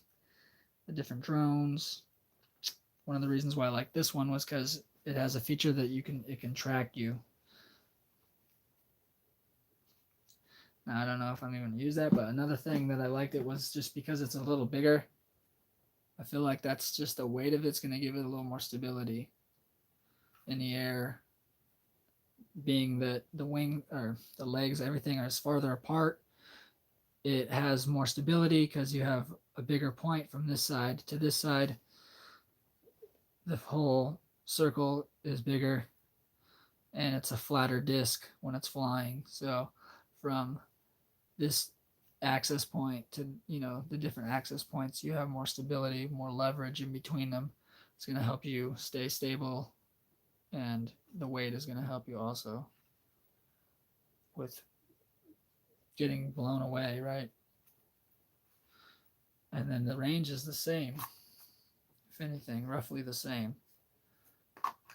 the different drones. One of the reasons why I like this one was because it has a feature that it can track you. Now, I don't know if I'm even going to use that, but another thing that I liked it was just because it's a little bigger. I feel like that's just the weight of it's going to give it a little more stability in the air. Being that the wing or the legs, everything is farther apart, it has more stability because you have a bigger point from this side to this side. The whole circle is bigger and it's a flatter disc when it's flying. So from this access point to, the different access points, you have more stability, more leverage in between them. It's going to help you stay stable, and the weight is going to help you also with getting blown away, right? And then the range is the same, if anything, roughly the same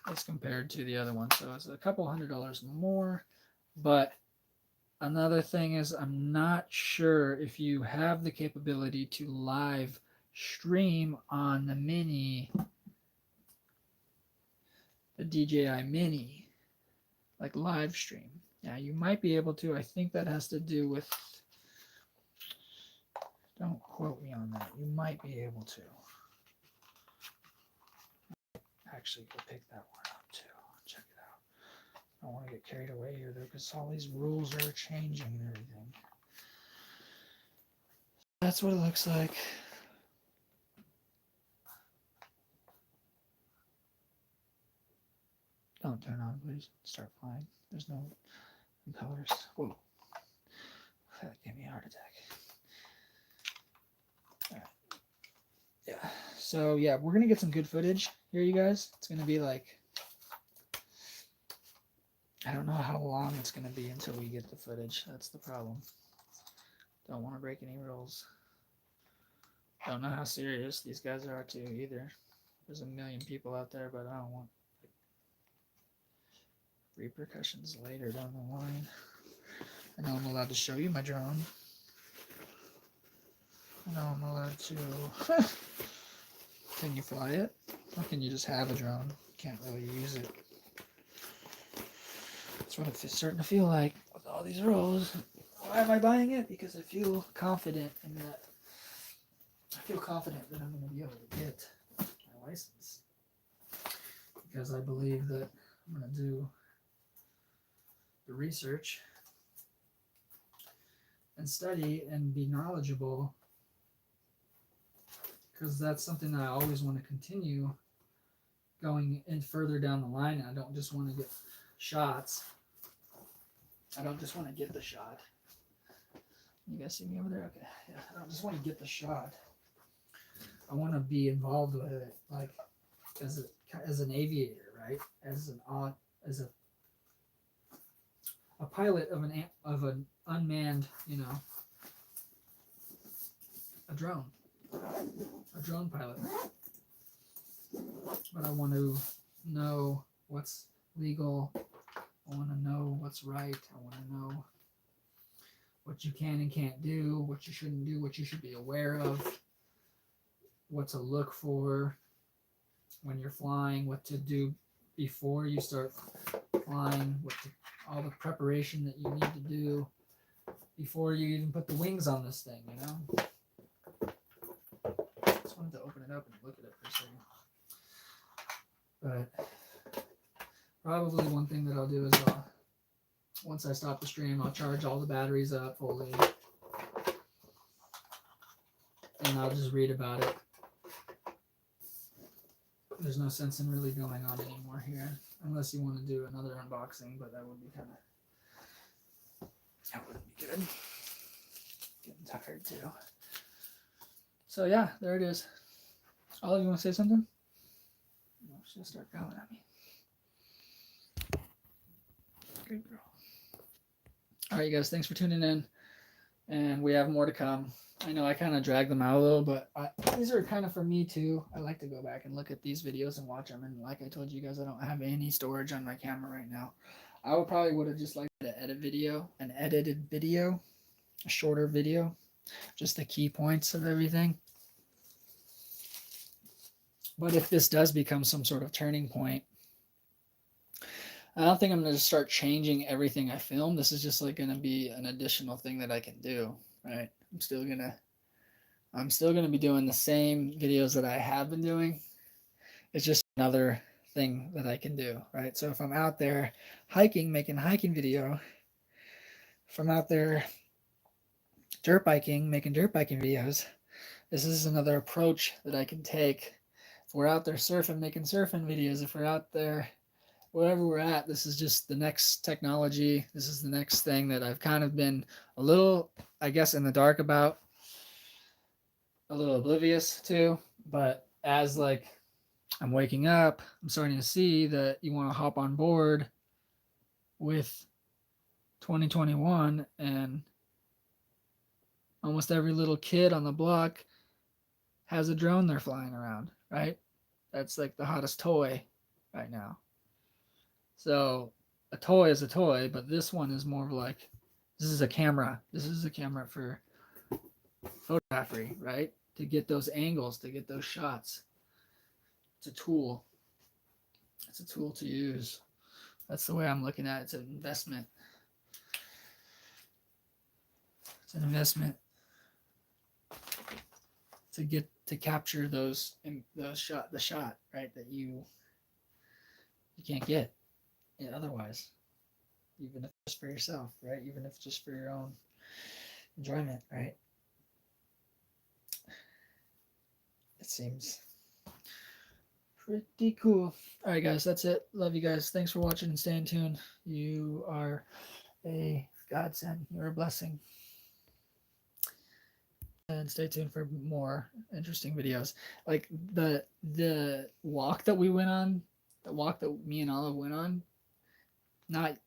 as compared to the other one. So it's a couple $100 more. But another thing is, I'm not sure if you have the capability to live stream on the mini, the DJI Mini, like live stream. Yeah, you might be able to. I think that has to do with, don't quote me on that. You might be able to. Actually, go pick that one up too. Check it out. I don't want to get carried away here though, because all these rules are changing and everything. That's what it looks like. Don't turn on, please. Start flying. There's no colors. Whoa. That gave me a heart attack. All right. Yeah. So, yeah, we're going to get some good footage here, you guys. It's going to be like, I don't know how long it's going to be until we get the footage. That's the problem. Don't want to break any rules. Don't know how serious these guys are too either. There's a million people out there, but I don't want repercussions later down the line. I know I'm allowed to show you my drone. I know I'm allowed to. Can you fly it? Or can you just have a drone? Can't really use it. That's what it's starting to feel like with all these rules. Why am I buying it? Because I feel confident in that. I feel confident that I'm going to be able to get my license. Because I believe that I'm going to do the research and study and be knowledgeable, because that's something that I always want to continue going in further down the line. I don't just want to get shots. I don't just want to get the shot. You guys see me over there? Okay. Yeah, I don't just want to get the shot. I want to be involved with it, like as an aviator, right? As a pilot of an unmanned, a drone pilot. But I want to know what's legal. I want to know what's right. I want to know what you can and can't do, what you shouldn't do, what you should be aware of, what to look for when you're flying, what to do before you start flying, all the preparation that you need to do before you even put the wings on this thing, Just wanted to open it up and look at it for a second. But probably one thing that I'll do is once I stop the stream, I'll charge all the batteries up fully. And I'll just read about it. There's no sense in really going on anymore here, unless you want to do another unboxing, but that would be that wouldn't be good. Getting tired too. So yeah, there it is. Olive, you want to say something? No, she'll start going at me. Good girl. All right, you guys, thanks for tuning in. And we have more to come. I know I kind of dragged them out a little, but these are kind of for me too. I like to go back and look at these videos and watch them. And like I told you guys, I don't have any storage on my camera right now. I would have just liked to edit video, an edited video, a shorter video, just the key points of everything. But if this does become some sort of turning point, I don't think I'm going to start changing everything I film. This is just like going to be an additional thing that I can do, right? I'm still going to be doing the same videos that I have been doing. It's just another thing that I can do, right? So if I'm out there hiking, making a hiking video, if I'm out there dirt biking, making dirt biking videos, this is another approach that I can take. If we're out there surfing, making surfing videos, if we're out there, wherever we're at, this is just the next technology. This is the next thing that I've kind of been a little, I guess, in the dark about, a little oblivious to. But as like I'm waking up, I'm starting to see that you want to hop on board with 2021, and almost every little kid on the block has a drone they're flying around, right? That's like the hottest toy right now. So a toy is a toy, but this one is more of like, this is a camera. This is a camera for photography, right? To get those angles, to get those shots. It's a tool. It's a tool to use. That's the way I'm looking at it. It's an investment. It's an investment to capture the shot, right? That you can't get otherwise. Even if it's for yourself, right? Even if it's just for your own enjoyment, right? It seems pretty cool. All right, guys, that's it. Love you guys. Thanks for watching and staying tuned. You are a godsend. You're a blessing. And stay tuned for more interesting videos. Like the walk that we went on, the walk that me and Olive went on, not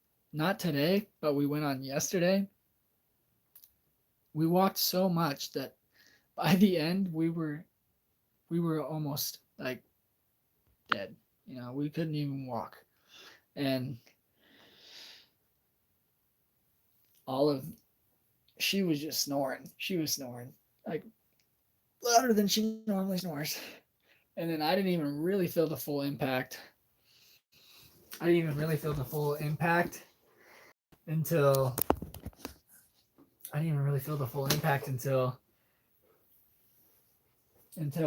today, but we went on yesterday. We walked so much that by the end we were almost like dead. You know, we couldn't even walk. And Olive, she was just snoring. She was snoring like louder than she normally snores. And then I didn't even really feel the full impact. Until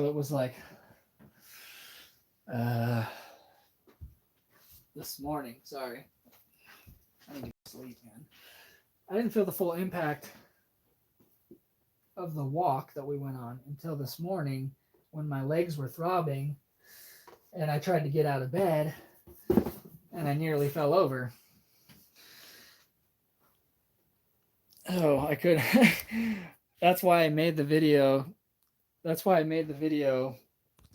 it was like this morning. Sorry. I need to sleep, man. I didn't feel the full impact of the walk that we went on until this morning when my legs were throbbing and I tried to get out of bed and I nearly fell over. Oh, I could. That's why I made the video. That's why I made the video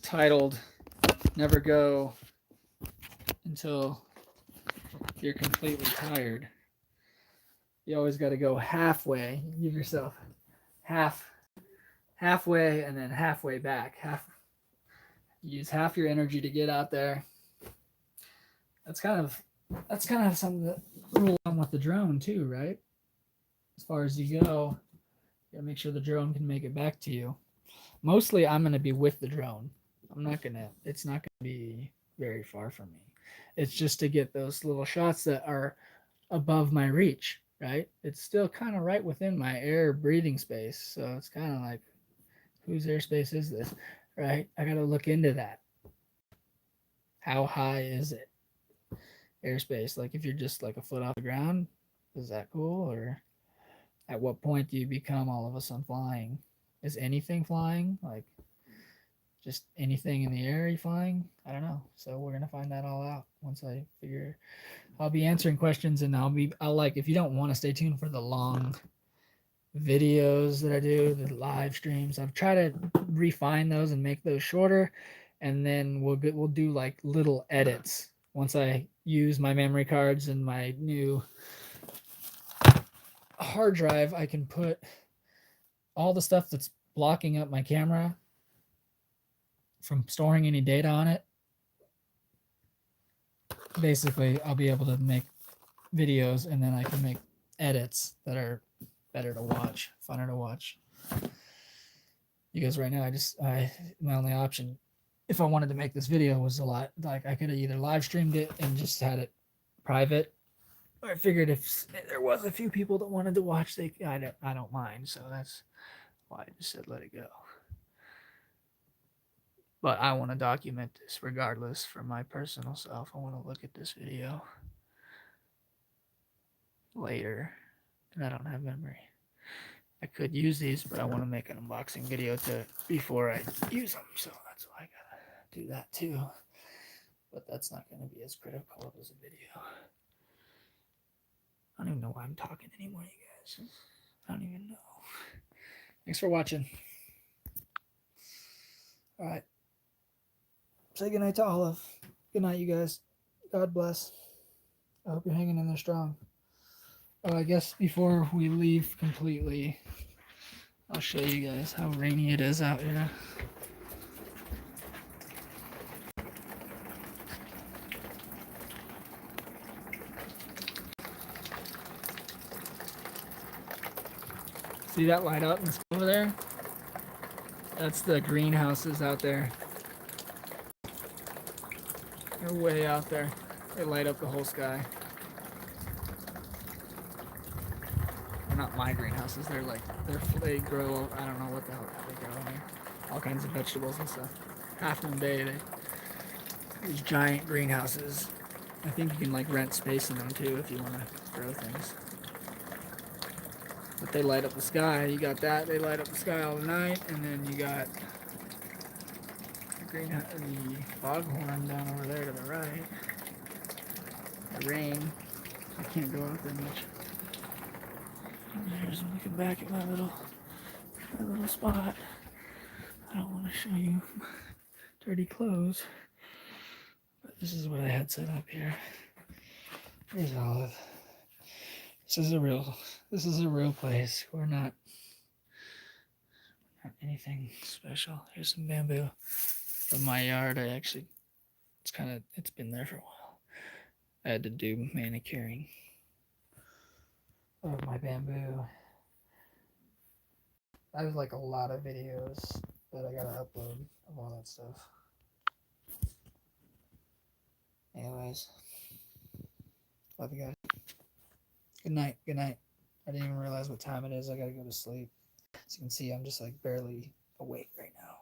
titled "Never Go Until You're Completely Tired." You always got to go halfway. Give yourself halfway and then halfway back. Use half your energy to get out there. That's kind of something that rule on with the drone too, right? As far as you go, you gotta make sure the drone can make it back to you. Mostly I'm gonna be with the drone. It's not gonna be very far from me. It's just to get those little shots that are above my reach, right? It's still kind of right within my air breathing space. So it's kind of like, whose airspace is this, right? I gotta look into that. How high is it? Airspace. Like if you're just like a foot off the ground, is that cool? Or at what point do you become all of a sudden flying? Is anything flying? Like just anything in the air are you flying? I don't know. So we're gonna find that all out once I figure. I'll be answering questions, and I'll like, if you don't want to stay tuned for the long videos that I do, the live streams, I've tried to refine those and make those shorter, and then we'll do like little edits once I use my memory cards and my new hard drive, I can put all the stuff that's blocking up my camera from storing any data on it. Basically, I'll be able to make videos, and then I can make edits that are better to watch, funner to watch. Because right now, my only option, if I wanted to make this video, was a lot like I could have either live streamed it and just had it private, or I figured if there was a few people that wanted to watch, I don't mind. So that's why I just said let it go. But I want to document this regardless for my personal self. I want to look at this video later, and I don't have memory. I could use these, but I want to make an unboxing video before I use them, so that's why I gotta do that too. But that's not going to be as critical as a video. I don't even know why I'm talking anymore, you guys. I don't even know. Thanks for watching. All right. Say goodnight to Olive. Good night, you guys. God bless. I hope you're hanging in there strong. Oh, I guess before we leave completely, I'll show you guys how rainy it is out here. See that light up over there? That's the greenhouses out there. They're way out there. They light up the whole sky. They're not my greenhouses. They grow. I don't know what the hell they grow in here. All kinds of vegetables and stuff. Half Moon Bay. These giant greenhouses. I think you can like rent space in them too if you want to grow things. But they light up the sky. You got that. They light up the sky all night, and then you got the foghorn down over there to the right. The rain. I can't go out there much. And there's looking back at my little spot. I don't want to show you my dirty clothes, but this is what I had set up here. Here's Olive. This is a real place. We're not anything special. Here's some bamboo from my yard. It's been there for a while. I had to do manicuring of my bamboo. I have like a lot of videos that I gotta upload of all that stuff. Anyways, love you guys. Good night. Good night. I didn't even realize what time it is. I gotta go to sleep. As you can see, I'm just like barely awake right now.